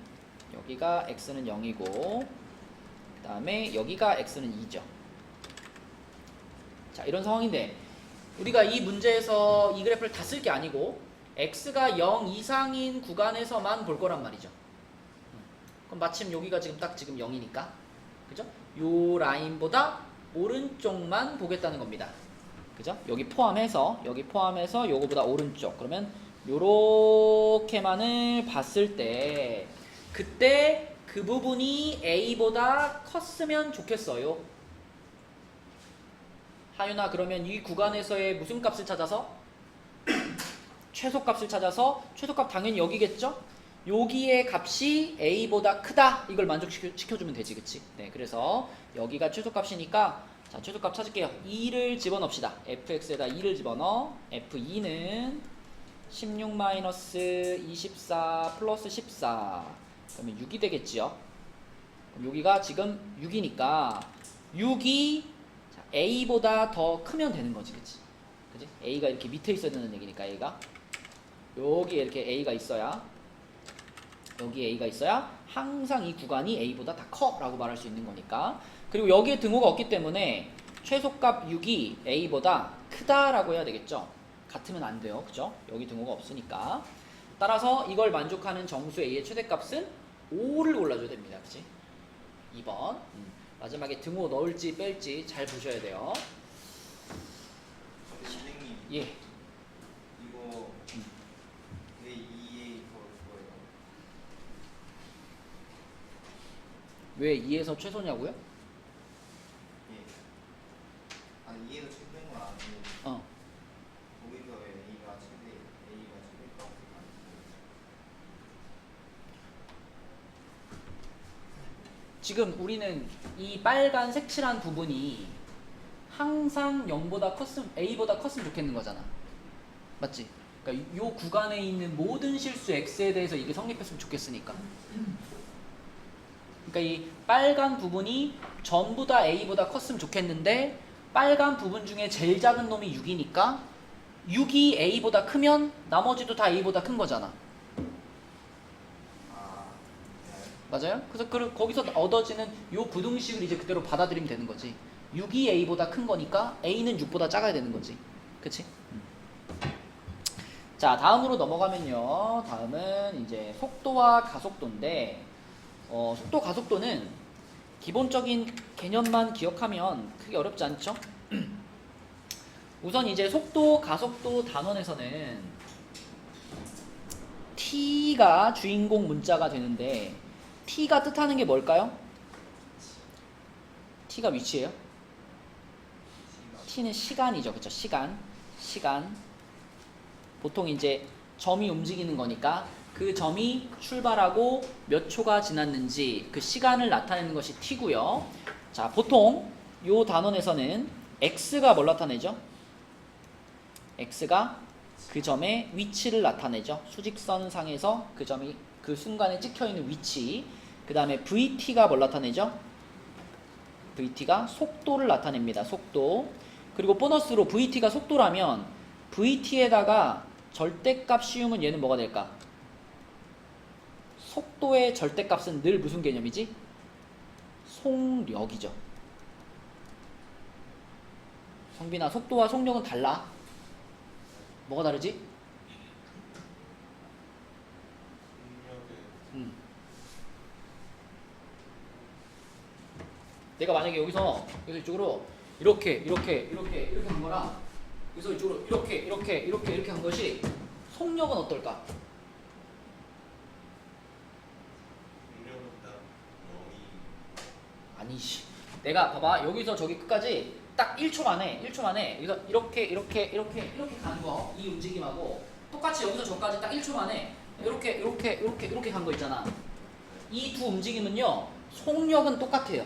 A: 여기가 x는 0이고 그 다음에 여기가 x는 2죠. 자 이런 상황인데 우리가 이 문제에서 이 그래프를 다 쓸 게 아니고 x가 0 이상인 구간에서만 볼 거란 말이죠. 그럼 마침 여기가 지금 딱 지금 0이니까 그죠? 요 라인보다 오른쪽만 보겠다는 겁니다. 그죠? 여기 포함해서 요거보다 오른쪽 그러면 요렇게만을 봤을 때 그때 그 부분이 a보다 컸으면 좋겠어요. 하윤아 그러면 이 구간에서의 무슨 값을 찾아서? 최소값을 찾아서 최소값 당연히 여기겠죠? 여기의 값이 a보다 크다 이걸 만족시켜주면 되지 그치? 네 그래서 여기가 최소값이니까 자 최소값 찾을게요. 2를 집어넣읍시다. fx에다 2를 집어넣어 f2는 16-24 플러스 14 그러면 6이 되겠지요. 그럼 여기가 지금 6이니까 6이 a보다 더 크면 되는 거지 그치? 그치? a가 이렇게 밑에 있어야 되는 얘기니까 a가 여기에 이렇게 a가 있어야 여기 a가 있어야 항상 이 구간이 a보다 다 커 라고 말할 수 있는 거니까 그리고 여기에 등호가 없기 때문에 최소값 6이 a보다 크다라고 해야 되겠죠. 같으면 안 돼요 그죠? 여기 등호가 없으니까 따라서 이걸 만족하는 정수 a의 최대값은 5를 골라줘야 됩니다 그치? 2번 마지막에 등호 넣을지 뺄지 잘 보셔야 돼요.
B: 선생님
A: 예.
B: 이거 왜 2에 더 좋아요?
A: 왜 2에서 최소냐고요?
B: 예. 아니 2에서 최대인 건 아니고
A: 어.
B: 거기서 왜 A가 최대값
A: 지금 우리는 이 빨간 색칠한 부분이 항상 0보다 컸으면 a보다 컸으면 좋겠는 거잖아. 맞지? 그러니까 이 구간에 있는 모든 실수 x에 대해서 이게 성립했으면 좋겠으니까. 그러니까 이 빨간 부분이 전부 다 a보다 컸으면 좋겠는데 빨간 부분 중에 제일 작은 놈이 6이니까 6이 a보다 크면 나머지도 다 a보다 큰 거잖아. 맞아요? 그래서 거기서 얻어지는 요 부등식을 이제 그대로 받아들이면 되는 거지. 6이 a보다 큰 거니까 a는 6보다 작아야 되는 거지. 그치? 자, 다음으로 넘어가면요. 다음은 이제 속도와 가속도인데, 속도, 가속도는 기본적인 개념만 기억하면 크게 어렵지 않죠? 우선 이제 속도, 가속도 단원에서는 t가 주인공 문자가 되는데, t가 뜻하는 게 뭘까요? t가 위치예요? t는 시간이죠. 그쵸? 시간. 보통 이제 점이 움직이는 거니까 그 점이 출발하고 몇 초가 지났는지 그 시간을 나타내는 것이 t고요. 자, 보통 요 단원에서는 x가 뭘 나타내죠? x가 그 점의 위치를 나타내죠. 수직선 상에서 그 점이 그 순간에 찍혀있는 위치. 그 다음에 vt가 뭘 나타내죠? vt가 속도를 나타냅니다. 속도. 그리고 보너스로 vt가 속도라면 vt에다가 절대값 씌우면 얘는 뭐가 될까? 속도의 절대값은 늘 무슨 개념이지? 속력이죠. 성빈아, 속도와 속력은 달라. 뭐가 다르지? 내가 만약에 여기서 이쪽으로 이렇게 한 거랑 여기서 이쪽으로 이렇게 한 것이 속력은 어떨까? 아니씨. 내가 봐봐. 여기서 저기 끝까지 딱 1초 만에 여기서 이렇게 가는 거, 이 움직임하고 똑같이 여기서 저까지 딱 1초 만에 이렇게 간 거 있잖아. 이 두 움직임은요, 속력은 똑같아요.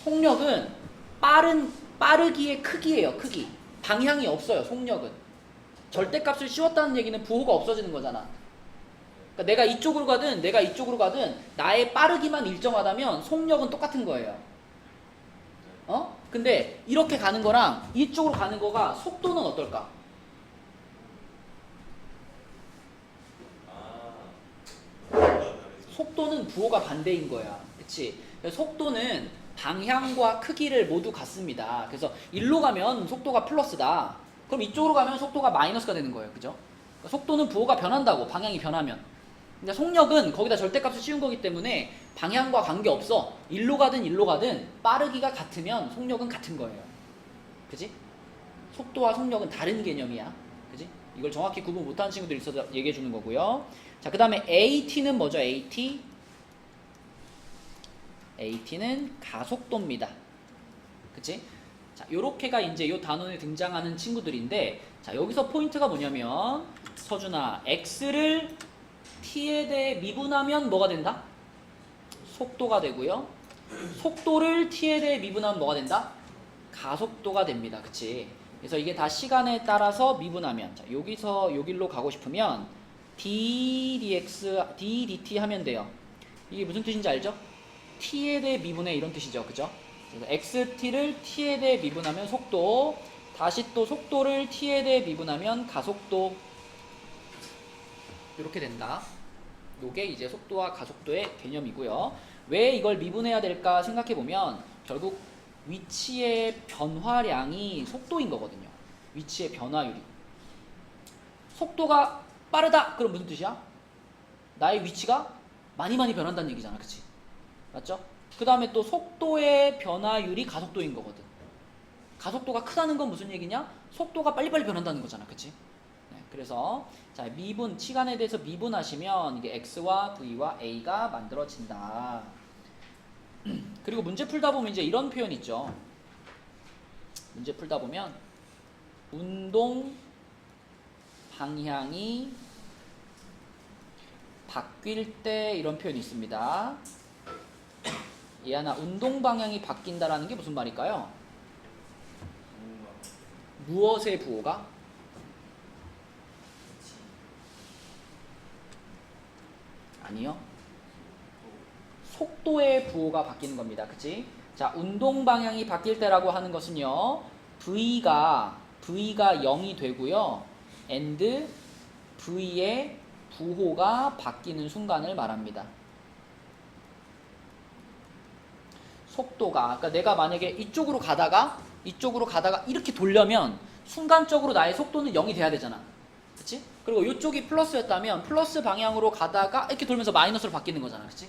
A: 속력은 빠르기의 크기예요. 크기. 방향이 없어요. 속력은. 절대값을 씌웠다는 얘기는 부호가 없어지는 거잖아. 그러니까 내가 이쪽으로 가든 나의 빠르기만 일정하다면 속력은 똑같은 거예요. 근데 이렇게 가는 거랑 이쪽으로 가는 거가 속도는 어떨까? 속도는 부호가 반대인 거야. 그치? 속도는 방향과 크기를 모두 같습니다. 그래서 일로 가면 속도가 플러스다. 그럼 이쪽으로 가면 속도가 마이너스가 되는 거예요. 그죠? 그러니까 속도는 부호가 변한다고, 방향이 변하면. 근데 속력은 거기다 절대값을 씌운 거기 때문에 방향과 관계없어. 일로 가든 빠르기가 같으면 속력은 같은 거예요. 그지? 속도와 속력은 다른 개념이야. 그지? 이걸 정확히 구분 못하는 친구들이 있어서 얘기해 주는 거고요. 자, 그 다음에 AT는 뭐죠? AT는 가속도입니다. 그치? 자, 요렇게가 이제 요 단원에 등장하는 친구들인데, 자, 여기서 포인트가 뭐냐면, 서준아, X를 T에 대해 미분하면 뭐가 된다? 속도가 되고요. 속도를 T에 대해 미분하면 뭐가 된다? 가속도가 됩니다. 그치? 그래서 이게 다 시간에 따라서 미분하면, 자, 여기서 여기로 가고 싶으면 d dx, d dt 하면 돼요. 이게 무슨 뜻인지 알죠? t에 대해 미분해, 이런 뜻이죠. 그죠? 그래서 xt를 t에 대해 미분하면 속도, 다시 또 속도를 t에 대해 미분하면 가속도, 이렇게 된다. 요게 이제 속도와 가속도의 개념이고요. 왜 이걸 미분해야 될까 생각해보면 결국 위치의 변화량이 속도인 거거든요. 위치의 변화율이. 속도가 빠르다! 그럼 무슨 뜻이야? 나의 위치가 많이 변한다는 얘기잖아. 그치? 맞죠? 그 다음에 또 속도의 변화율이 가속도인 거거든. 가속도가 크다는 건 무슨 얘기냐? 속도가 빨리빨리 변한다는 거잖아. 그치? 네, 그래서 자, 미분, 시간에 대해서 미분하시면 이게 x와 v와 a가 만들어진다. 그리고 문제 풀다 보면 이제 이런 표현 있죠. 문제 풀다 보면 운동 방향이 바뀔 때 이런 표현이 있습니다. 얘하나 운동 방향이 바뀐다라는 게 무슨 말일까요? 무엇의 부호가? 아니요. 속도의 부호가 바뀌는 겁니다. 그치? 자, 운동 방향이 바뀔 때라고 하는 것은요, V가 0이 되고요, and V의 부호가 바뀌는 순간을 말합니다. 속도가, 그러니까 내가 만약에 이쪽으로 가다가 이렇게 돌려면 순간적으로 나의 속도는 0이 돼야 되잖아. 그치? 그리고 이쪽이 플러스였다면 플러스 방향으로 가다가 이렇게 돌면서 마이너스로 바뀌는 거잖아. 그치?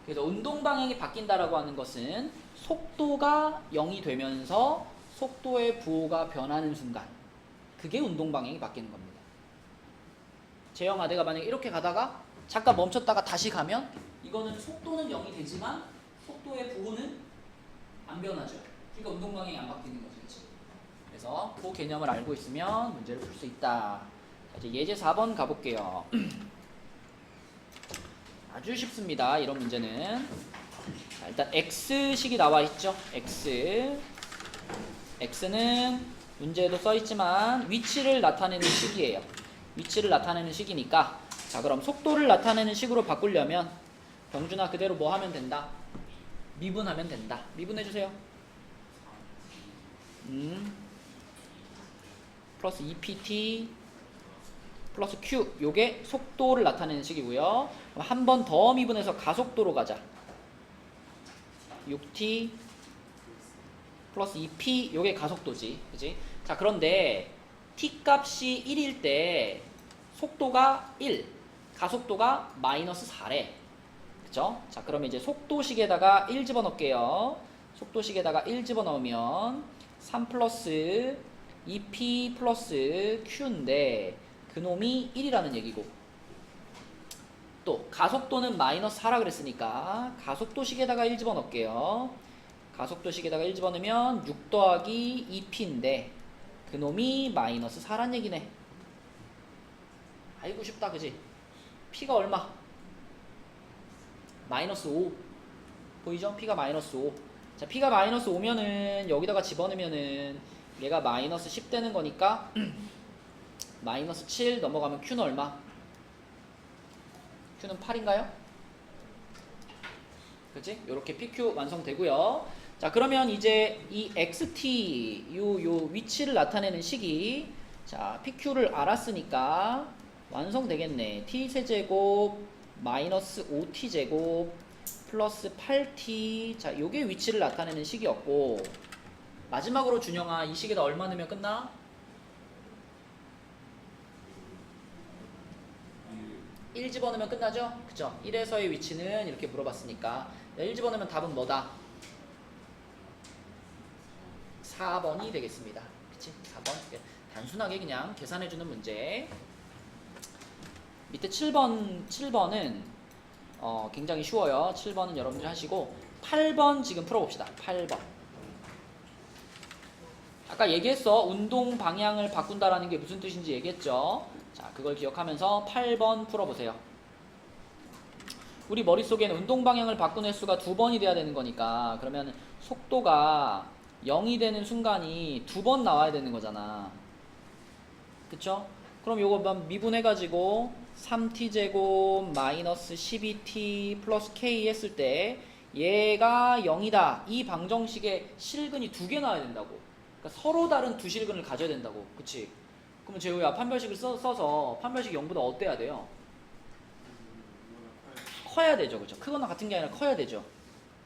A: 그래서 운동 방향이 바뀐다라고 하는 것은 속도가 0이 되면서 속도의 부호가 변하는 순간, 그게 운동 방향이 바뀌는 겁니다. 재영아, 내가 만약에 이렇게 가다가 잠깐 멈췄다가 다시 가면 이거는 속도는 0이 되지만 속도의 부호는 안 변하죠. 그러니까 운동 방향이 안 바뀌는 거죠. 그치? 그래서 그 개념을 알고 있으면 문제를 풀 수 있다. 이제 예제 4번 가볼게요. 아주 쉽습니다. 이런 문제는. 자, 일단 x식이 나와 있죠. x는 문제에도 써 있지만 위치를 나타내는 식이에요. 위치를 나타내는 식이니까, 자 그럼 속도를 나타내는 식으로 바꾸려면 병준아 그대로 뭐 하면 된다? 미분하면 된다. 미분해주세요. 플러스 2pt 플러스 q, 요게 속도를 나타내는 식이고요. 한 번 더 미분해서 가속도로 가자. 6t 플러스 2p, 요게 가속도지, 그지? 자 그런데 t 값이 1일 때 속도가 1, 가속도가 마이너스 4래. 그죠? 자 그러면 이제 속도식에다가 1 집어넣을게요. 속도식에다가 1 집어넣으면 3 플러스 2p 플러스 q인데 그놈이 1이라는 얘기고, 또 가속도는 마이너스 4라 그랬으니까 가속도식에다가 1 집어넣을게요. 가속도식에다가 1 집어넣으면 6 더하기 2p인데 그놈이 마이너스 4란 얘기네. 아이고 쉽다 그지? p가 얼마? 마이너스 5 보이죠? p가 마이너스 5. 자 p가 마이너스 5면은 여기다가 집어넣으면은 얘가 마이너스 10 되는 거니까 마이너스 7 넘어가면 q는 얼마? q는 8인가요? 그치? 요렇게 pq 완성되고요. 자 그러면 이제 이 xt 요 위치를 나타내는 식이, 자 pq를 알았으니까 완성되겠네. t세제곱 마이너스 5t제곱 플러스 8t. 자 요게 위치를 나타내는 식이었고, 마지막으로 준영아 이 식에다 얼마 넣으면 끝나? 1 집어넣으면 끝나죠? 그죠? 1에서의 위치는 이렇게 물어봤으니까 1 집어넣으면 답은 뭐다? 4번이 되겠습니다. 그치? 4번. 단순하게 그냥 계산해주는 문제. 밑에 7번은 굉장히 쉬워요. 7번은 여러분들이 하시고 8번 지금 풀어봅시다. 8번. 아까 얘기했어. 운동 방향을 바꾼다라는 게 무슨 뜻인지 얘기했죠. 자, 그걸 기억하면서 8번 풀어보세요. 우리 머릿속에는 운동 방향을 바꾼 횟수가 2번이 돼야 되는 거니까, 그러면 속도가 0이 되는 순간이 2번 나와야 되는 거잖아. 그쵸? 그럼 요거 미분해가지고 3t제곱 마이너스 12t 플러스 k 했을 때 얘가 0이다. 이 방정식에 실근이 2개 나와야 된다고. 그러니까 서로 다른 두 실근을 가져야 된다고. 그치? 그러면 재호야 판별식을 써서 판별식이 0보다 어때야 돼요? 커야 되죠. 그쵸? 크거나 같은 게 아니라 커야 되죠.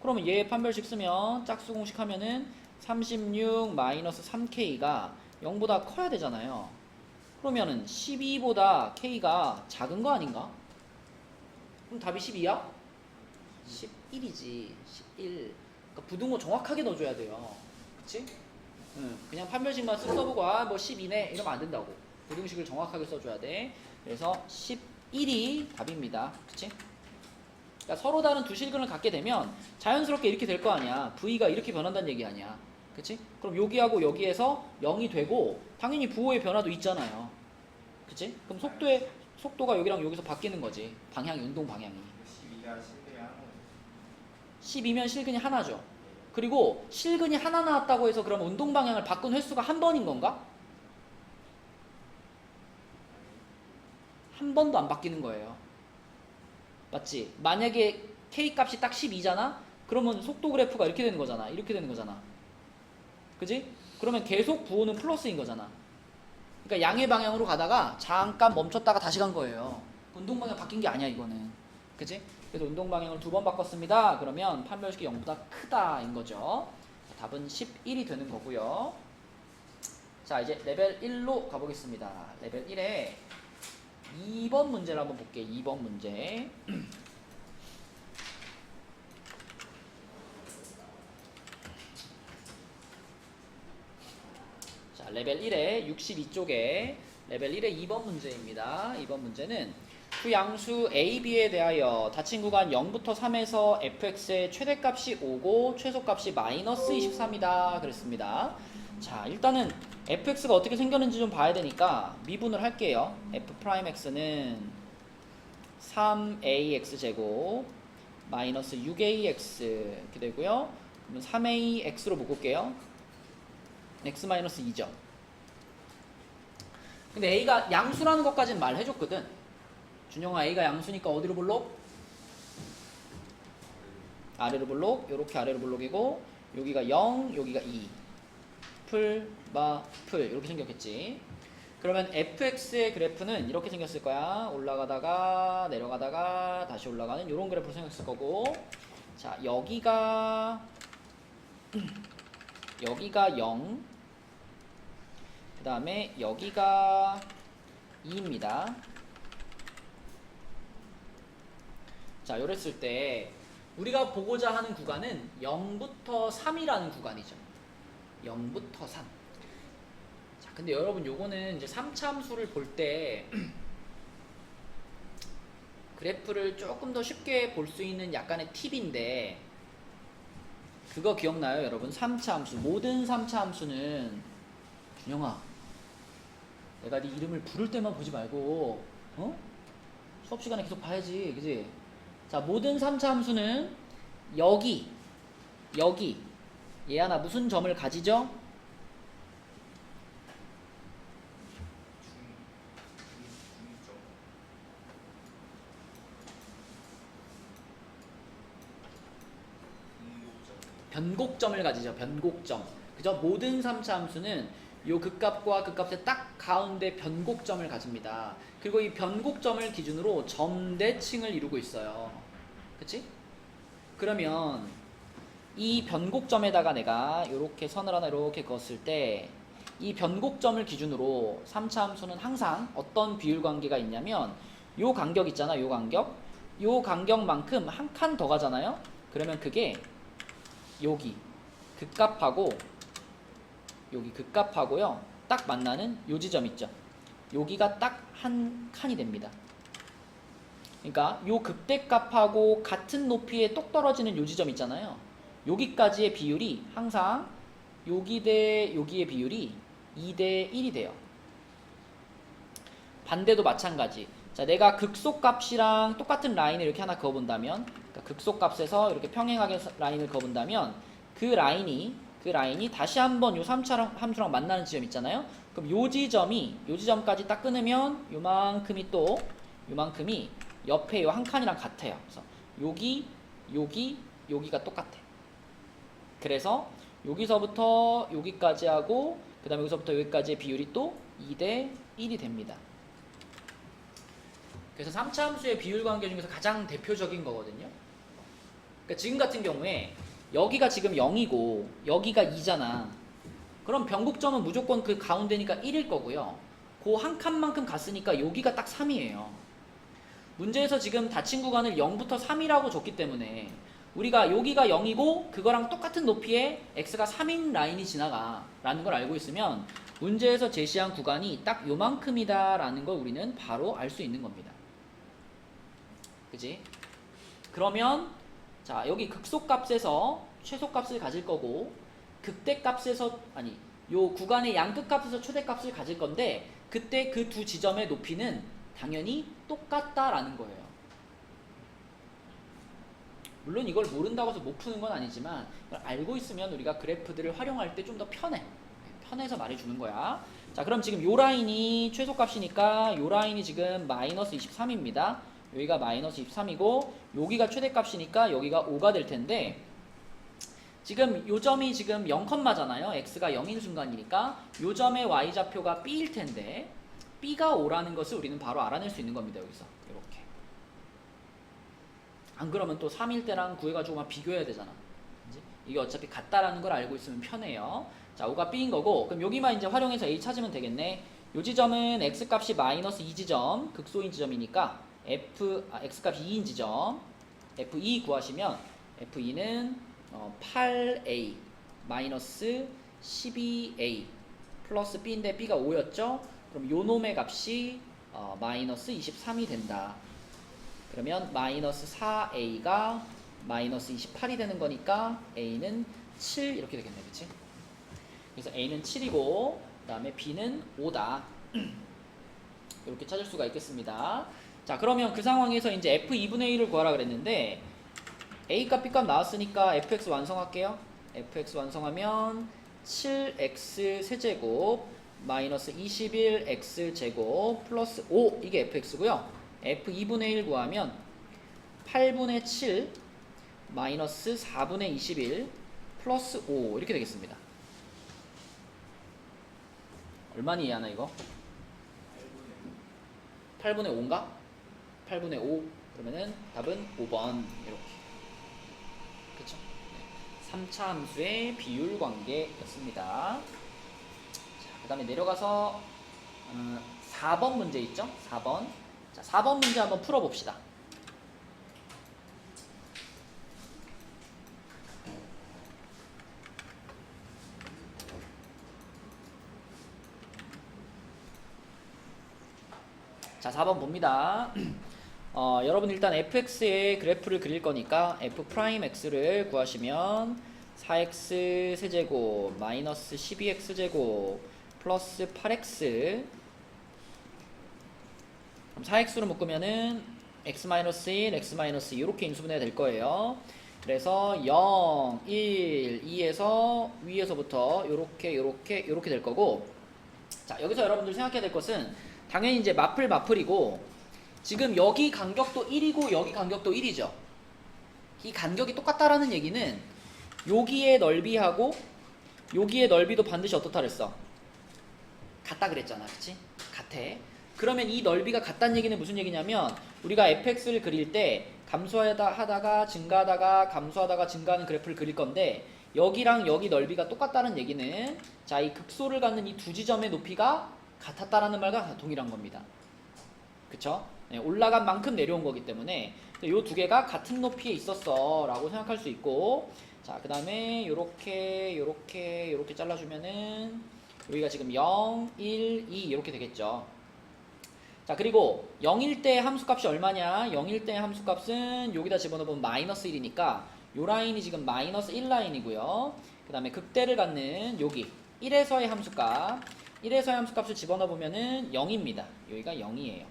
A: 그러면 얘 판별식 쓰면 짝수공식 하면은 36 마이너스 3k가 0보다 커야 되잖아요. 그러면은 12보다 k가 작은 거 아닌가? 그럼 답이 12야? 11이지. 11. 그러니까 부등호 정확하게 넣어줘야 돼요. 그치? 그냥 판별식만 써보고 뭐 12네 이러면 안 된다고. 부등식을 정확하게 써줘야 돼. 그래서 11이 답입니다. 그치? 그러니까 서로 다른 두 실근을 갖게 되면 자연스럽게 이렇게 될 거 아니야. V가 이렇게 변한다는 얘기 아니야. 그치? 그럼 여기하고 여기에서 0이 되고 당연히 부호의 변화도 있잖아요. 그치? 그럼 속도가 여기랑 여기서 바뀌는 거지. 방향이, 운동 방향이.
B: 12가 실근이 하는 거예요.
A: 12면 실근이 하나죠. 그리고 실근이 하나 나왔다고 해서 그럼 운동 방향을 바꾼 횟수가 한 번인 건가? 한 번도 안 바뀌는 거예요. 맞지? 만약에 K 값이 딱 12잖아? 그러면 속도 그래프가 이렇게 되는 거잖아. 이렇게 되는 거잖아. 그지? 그러면 계속 부호는 플러스인 거잖아. 그러니까 양의 방향으로 가다가 잠깐 멈췄다가 다시 간 거예요. 운동 방향 바뀐 게 아니야 이거는. 그지? 그래서 운동 방향을 2번 바꿨습니다. 그러면 판별식이 0보다 크다인 거죠. 답은 11이 되는 거고요. 자 이제 레벨 1로 가보겠습니다. 레벨 1에 2번 문제를 한번 볼게요. 2번 문제. 자, 레벨 1에 62쪽에 레벨 1의 2번 문제입니다. 2번 문제는 그 양수 a, b에 대하여 닫힌 구간 0부터 3에서 fx의 최대값이 5고 최소값이 마이너스 23이다 그랬습니다. 자, 일단은 fx가 어떻게 생겼는지 좀 봐야 되니까 미분을 할게요. f'x는 3ax 제곱 마이너스 6ax 이렇게 되고요. 그러면 3ax로 묶을게요. x 마이너스 2죠. 근데 a가 양수라는 것까지는 말해줬거든. 준영아, a가 양수니까 어디로 볼록? 아래로 볼록, 요렇게 아래로 볼록이고 여기가 0, 여기가 2 풀, 마, 풀 이렇게 생겼겠지. 그러면 fx의 그래프는 이렇게 생겼을 거야. 올라가다가 내려가다가 다시 올라가는 이런 그래프로 생겼을 거고, 자 여기가 0, 그 다음에 여기가 2입니다. 자, 이랬을 때 우리가 보고자 하는 구간은 0부터 3이라는 구간이죠. 0부터 3. 자, 근데 여러분 요거는 이제 3차 함수를 볼 때 그래프를 조금 더 쉽게 볼 수 있는 약간의 팁인데, 그거 기억나요, 여러분? 3차 함수. 모든 3차 함수는, 준영아, 내가 네 이름을 부를 때만 보지 말고, 어? 수업 시간에 계속 봐야지, 그지? 자, 모든 3차 함수는 여기 얘 하나 무슨 점을 가지죠? 변곡점을 가지죠. 변곡점. 그죠? 모든 3차 함수는 요 극값과 극값의 딱 가운데 변곡점을 가집니다. 그리고 이 변곡점을 기준으로 점대칭을 이루고 있어요. 그치? 그러면 이 변곡점에다가 내가 요렇게 선을 하나 이렇게 그었을 때 이 변곡점을 기준으로 3차 함수는 항상 어떤 비율 관계가 있냐면, 요 간격 있잖아. 요 간격만큼 한 칸 더 가잖아요. 그러면 그게 여기 극값하고 여기 극값하고요 딱 만나는 요 지점 있죠. 여기가 딱 한 칸이 됩니다. 그러니까 요 극대값하고 같은 높이에 똑 떨어지는 요 지점 있잖아요. 여기까지의 비율이 항상 여기 대 여기의 비율이 2대 1이 돼요. 반대도 마찬가지. 자, 내가 극소값이랑 똑같은 라인을 이렇게 하나 그어본다면, 그러니까 극소값에서 이렇게 평행하게 라인을 그어본다면 그 라인이 다시 한번 요 3차 함수랑 만나는 지점 있잖아요. 그럼 요 지점까지 딱 끊으면 요만큼이 옆에 요 한 칸이랑 같아요. 그래서 여기가 똑같아. 그래서 여기서부터 여기까지 하고 그 다음에 여기서부터 여기까지의 비율이 또 2대 1이 됩니다. 그래서 3차 함수의 비율 관계 중에서 가장 대표적인 거거든요. 그러니까 지금 같은 경우에 여기가 지금 0이고 여기가 2잖아. 그럼 변곡점은 무조건 그 가운데니까 1일 거고요. 그 한 칸만큼 갔으니까 여기가 딱 3이에요. 문제에서 지금 닫힌 구간을 0부터 3이라고 줬기 때문에 우리가 여기가 0이고 그거랑 똑같은 높이에 x가 3인 라인이 지나가 라는 걸 알고 있으면 문제에서 제시한 구간이 딱 요만큼이다 라는 걸 우리는 바로 알 수 있는 겁니다. 그지? 그러면 자, 여기 극소값에서 최소값을 가질 거고 극대값에서 요 구간의 양끝값에서 최대값을 가질 건데, 그때 그 두 지점의 높이는 당연히 똑같다라는 거예요. 물론 이걸 모른다고 해서 못 푸는 건 아니지만 이걸 알고 있으면 우리가 그래프들을 활용할 때 좀 더 편해서 말해주는 거야. 자, 그럼 지금 요 라인이 최소값이니까 요 라인이 지금 마이너스 23입니다. 여기가 마이너스 23이고 여기가 최대값이니까 여기가 5가 될 텐데, 지금 요 점이 지금 0잖아요. x가 0인 순간이니까 요 점의 y좌표가 b일 텐데 b가 5라는 것을 우리는 바로 알아낼 수 있는 겁니다. 여기서 이렇게. 안 그러면 또 3일 때랑 구해가지고 막 비교해야 되잖아. 이게 어차피 같다라는 걸 알고 있으면 편해요. 자, 5가 b인 거고, 그럼 여기만 이제 활용해서 a 찾으면 되겠네. 요 지점은 x값이 마이너스 2지점, 극소인 지점이니까 x값이 2인 지점 f2 구하시면 f2는 8a 마이너스 12a 플러스 b인데 b가 5였죠. 그럼 요 놈의 값이 마이너스 23이 된다. 그러면 마이너스 4a가 마이너스 28이 되는 거니까 a는 7 이렇게 되겠네. 그치? 그래서 A는 7이고 그 다음에 B는 5다. 이렇게 찾을 수가 있겠습니다. 자, 그러면 그 상황에서 이제 F2분의 1을 구하라 그랬는데 A값 B값 나왔으니까 fx 완성할게요. fx 완성하면 7x 세제곱 마이너스 21x 제곱 플러스 5 이게 fx고요. f2분의 1 구하면 8분의 7 마이너스 4분의 21 플러스 5 이렇게 되겠습니다. 얼마니 이해하나 이거? 8분의 5인가? 8분의 5 그러면은 답은 5번 이렇게. 그쵸? 네. 3차 함수의 비율 관계였습니다. 자, 그 다음에 내려가서 4번 문제 있죠? 4번. 자, 4번 문제 한번 풀어봅시다. 자, 4번 봅니다. 여러분 일단 fx의 그래프를 그릴 거니까 f'x를 구하시면 4x 세제곱 마이너스 12x 제곱 플러스 8x 그럼 4x로 묶으면은 x-1, x-2 이렇게 인수분해가 될 거예요. 그래서 0, 1, 2에서 위에서부터 요렇게 될 거고, 자, 여기서 여러분들 생각해야 될 것은 당연히 이제 마플이고 지금 여기 간격도 1이고 여기 간격도 1이죠. 이 간격이 똑같다라는 얘기는 여기의 넓이하고 여기의 넓이도 반드시 어떻다 그랬어? 같다 그랬잖아. 그치? 같아. 그러면 이 넓이가 같다는 얘기는 무슨 얘기냐면 우리가 fx를 그릴 때 감소하다가 증가하다가 감소하다가 증가하는 그래프를 그릴 건데 여기랑 여기 넓이가 똑같다는 얘기는 자, 이 극소를 갖는 이 두 지점의 높이가 같았다라는 말과 동일한 겁니다. 그쵸? 네, 올라간 만큼 내려온 거기 때문에 이 두 개가 같은 높이에 있었어 라고 생각할 수 있고, 자, 그 다음에 요렇게 잘라주면은 여기가 지금 0, 1, 2 이렇게 되겠죠. 자, 그리고 0일 때 함수값이 얼마냐? 0일 때 함수값은 여기다 집어넣으면 마이너스 1이니까 요 라인이 지금 마이너스 1 라인이고요. 그 다음에 극대를 갖는 여기 1에서의 함수값을 집어넣어보면은 0입니다. 여기가 0이에요.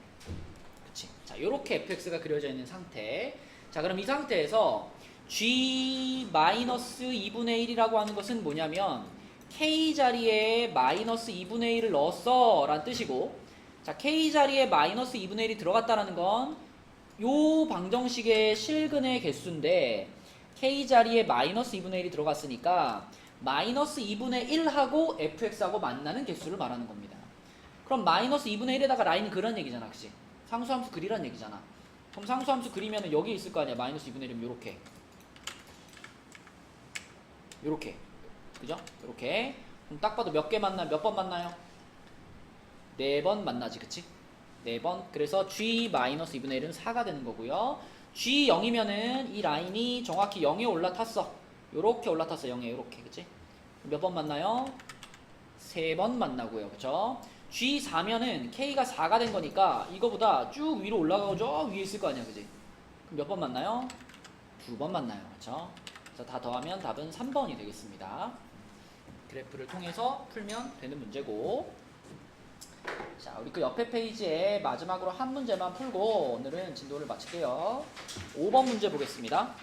A: 그치? 자, 요렇게 fx가 그려져 있는 상태. 자, 그럼 이 상태에서 g-2분의 1이라고 하는 것은 뭐냐면 k 자리에 마이너스 2분의 1을 넣었어 라는 뜻이고, 자, k 자리에 마이너스 2분의 1이 들어갔다라는 건 요 방정식의 실근의 개수인데 k 자리에 마이너스 2분의 1이 들어갔으니까 마이너스 2분의 1하고 fx하고 만나는 개수를 말하는 겁니다. 그럼 마이너스 2분의 1에다가 라인을 그리라는 얘기잖아. 그치? 상수함수 그리라는 얘기잖아. 그럼 상수함수 그리면 여기 있을 거 아니야. 마이너스 2분의 1이면 요렇게. 그죠? 요렇게. 그럼 딱 봐도 몇 번 만나요? 4번 만나지. 그치? 4번. 그래서 g-2분의 1은 4가 되는 거고요. g0이면은 이 라인이 정확히 0에 올라탔어. 요렇게 올라탔어. 0에 요렇게. 그치? 몇 번 만나요? 3번 만나고요. 그쵸? G4면은 K가 4가 된 거니까 이거보다 쭉 위로 올라가고 저 위에 있을 거 아니야. 그치? 그럼 몇 번 만나요? 2번 만나요. 그쵸? 그래서 다 더하면 답은 3번이 되겠습니다. 그래프를 통해서 풀면 되는 문제고, 자, 우리 그 옆에 페이지에 마지막으로 한 문제만 풀고 오늘은 진도를 마칠게요. 5번 문제 보겠습니다.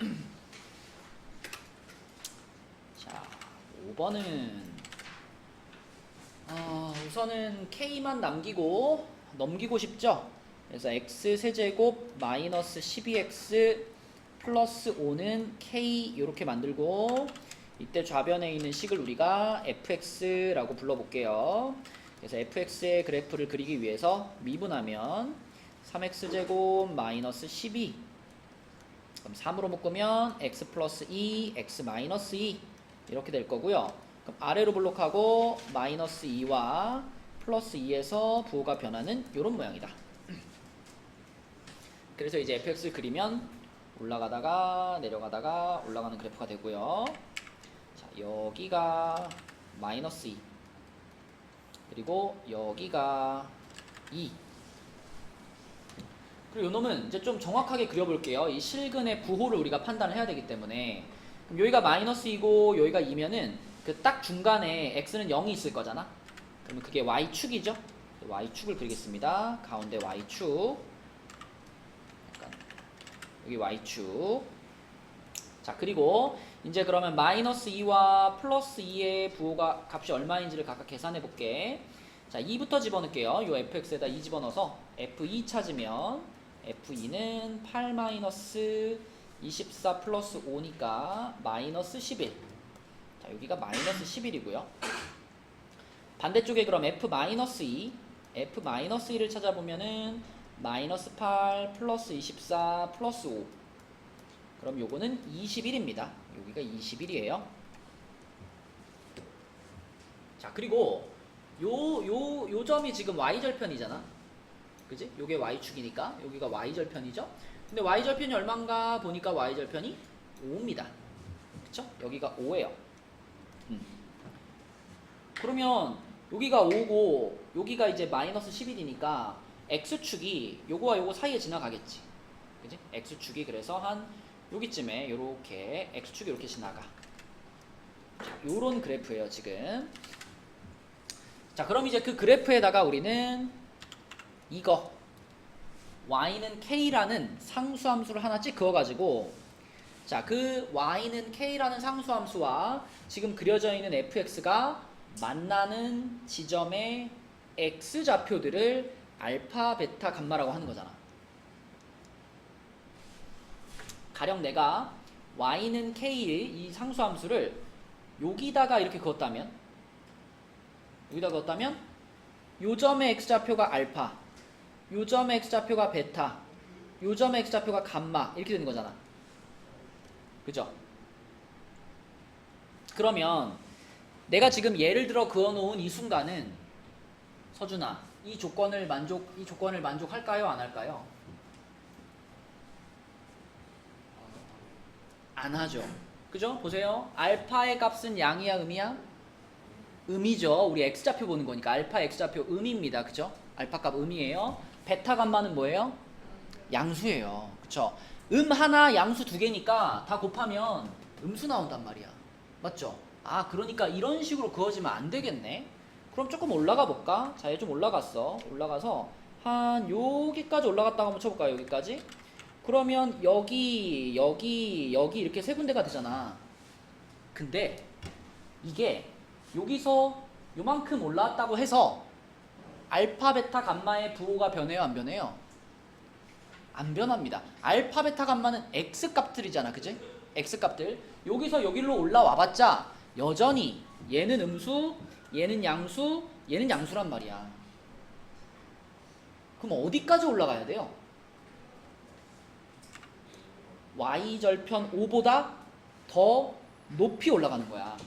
A: 자, 5번은 우선은 K만 넘기고 싶죠? 그래서 X 세제곱 마이너스 12X 플러스 5는 K 이렇게 만들고, 이때 좌변에 있는 식을 우리가 fx라고 불러볼게요. 그래서 fx의 그래프를 그리기 위해서 미분하면 3x제곱 마이너스 12, 그럼 3으로 묶으면 x 플러스 2, x 마이너스 2 이렇게 될 거고요. 그럼 아래로 블록하고 마이너스 2와 플러스 2에서 부호가 변하는 이런 모양이다. 그래서 이제 fx를 그리면 올라가다가 내려가다가 올라가는 그래프가 되고요. 자, 여기가 마이너스 2, 그리고 여기가 2. 그리고 이 놈은 이제 좀 정확하게 그려볼게요. 이 실근의 부호를 우리가 판단을 해야 되기 때문에. 그럼 여기가 마이너스 2고 여기가 2면은 그 딱 중간에 x는 0이 있을 거잖아. 그러면 그게 y축이죠. y축을 그리겠습니다. 가운데 y축. 약간 여기 y축. 자, 그리고 이제 그러면 마이너스 2와 플러스 2의 부호가 값이 얼마인지를 각각 계산해 볼게. 자, 2부터 집어넣을게요. 요 fx에다 2 집어넣어서 f2 찾으면 f2는 8 마이너스 24 플러스 5니까 마이너스 11. 자, 여기가 마이너스 11이고요. 반대쪽에 그럼 f-2, f-2를 찾아보면은 마이너스 8 플러스 24 플러스 5. 그럼 요거는 21입니다. 여기가 21이에요. 자, 그리고 요 점이 지금 y절편이잖아. 그지? 요게 y축이니까 여기가 y절편이죠. 근데 y절편이 얼마인가 보니까 y절편이 5입니다. 그쵸? 여기가 5예요. 그러면 여기가 5고 여기가 이제 마이너스 11이니까 x축이 요거와 요거 사이에 지나가겠지. 그지? x축이 그래서 한 여기쯤에 요렇게 x축이 이렇게 지나가. 자, 요런 그래프예요, 지금. 자, 그럼 이제 그 그래프에다가 우리는 이거 y는 k라는 상수함수를 하나 찍 그어가지고, 자, 그 y는 k라는 상수함수와 지금 그려져 있는 fx가 만나는 지점의 x좌표들을 알파, 베타, 감마라고 하는 거잖아. 가령 내가 y는 k일 이 상수함수를 여기다가 이렇게 그었다면, 요 점의 x좌표가 알파, 요 점의 x좌표가 베타, 요 점의 x좌표가 감마 이렇게 되는 거잖아. 그죠? 그러면 내가 지금 예를 들어 그어놓은 이 순간은 서준아, 이 조건을 만족할까요? 안 할까요? 안 하죠. 그죠? 보세요. 알파의 값은 양이야, 음이야? 음이죠. 우리 x좌표 보는 거니까 알파 x좌표 음입니다. 그죠? 알파 값 음이에요. 베타 감마는 뭐예요? 양수예요. 그쵸? 하나, 양수 두 개니까 다 곱하면 음수 나온단 말이야. 맞죠? 아, 그러니까 이런 식으로 그어지면 안 되겠네. 그럼 조금 올라가 볼까? 자, 얘 좀 올라갔어. 올라가서 한 여기까지 올라갔다가 한번 쳐볼까요? 여기까지? 그러면 여기 이렇게 세 군데가 되잖아. 근데 이게 여기서 요만큼 올라왔다고 해서 알파, 베타, 감마의 부호가 변해요? 안 변해요? 안 변합니다. 알파, 베타, 감마는 x값들이잖아. 그치? x값들. 여기서 여기로 올라와봤자 여전히 얘는 음수, 얘는 양수, 얘는 양수란 말이야. 그럼 어디까지 올라가야 돼요? y절편 5보다 더 높이 올라가는 거야.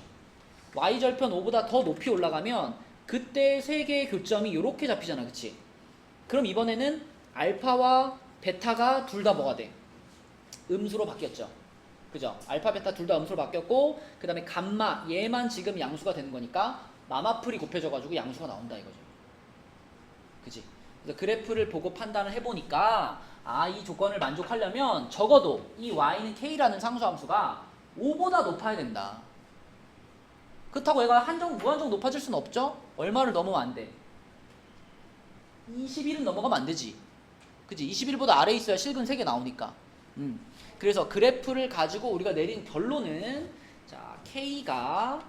A: y절편 5보다 더 높이 올라가면 그때 세 개의 교점이 이렇게 잡히잖아. 그치? 그럼 이번에는 알파와 베타가 둘 다 뭐가 돼? 음수로 바뀌었죠. 그죠? 알파, 베타 둘 다 음수로 바뀌었고, 그 다음에 감마, 얘만 지금 양수가 되는 거니까 마마풀이 곱해져가지고 양수가 나온다 이거죠. 그치? 그래서 그래프를 보고 판단을 해보니까 아, 이 조건을 만족하려면 적어도 이 y는 k라는 상수함수가 5보다 높아야 된다. 그렇다고 얘가 무한정 높아질 수는 없죠? 얼마를 넘으면 안 돼? 21은 넘어가면 안 되지. 그치? 21보다 아래에 있어야 실근 3개 나오니까. 그래서 그래프를 가지고 우리가 내린 결론은, 자, K가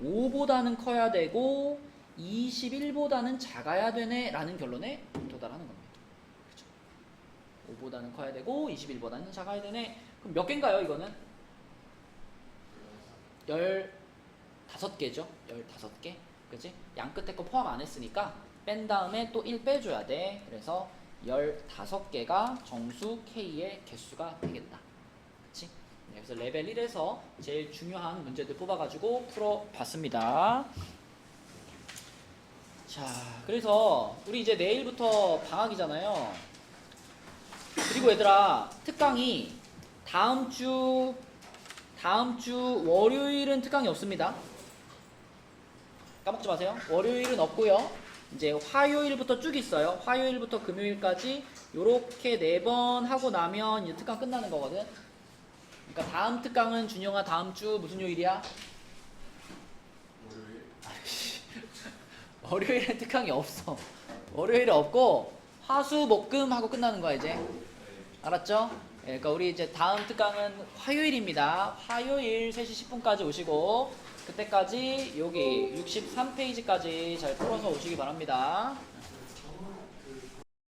A: 5보다는 커야 되고 21보다는 작아야 되네 라는 결론에 도달하는 겁니다. 그쵸? 5보다는 커야 되고 21보다는 작아야 되네. 그럼 몇 개인가요, 이거는? 15개죠. 15개. 그치? 양 끝에 거 포함 안 했으니까 뺀 다음에 또 1 빼줘야 돼. 그래서 15개가 정수 K의 개수가 되겠다. 그치? 네, 그래서 레벨 1에서 제일 중요한 문제들 뽑아가지고 풀어봤습니다. 자, 그래서 우리 이제 내일부터 방학이잖아요. 그리고 얘들아, 특강이 다음 주 월요일은 특강이 없습니다. 까먹지 마세요. 월요일은 없고요. 이제 화요일부터 쭉 있어요. 화요일부터 금요일까지 요렇게 4번 하고 나면 이제 특강 끝나는 거거든. 그러니까 다음 특강은 준영아 다음 주 무슨 요일이야? 월요일에 특강이 없어. 월요일에 없고 화수 목금 하고 끝나는 거야 이제. 알았죠? 예, 그러니까 우리 이제 다음 특강은 화요일입니다. 화요일 3시 10분까지 오시고 그때까지 여기 63페이지까지 잘 풀어서 오시기 바랍니다.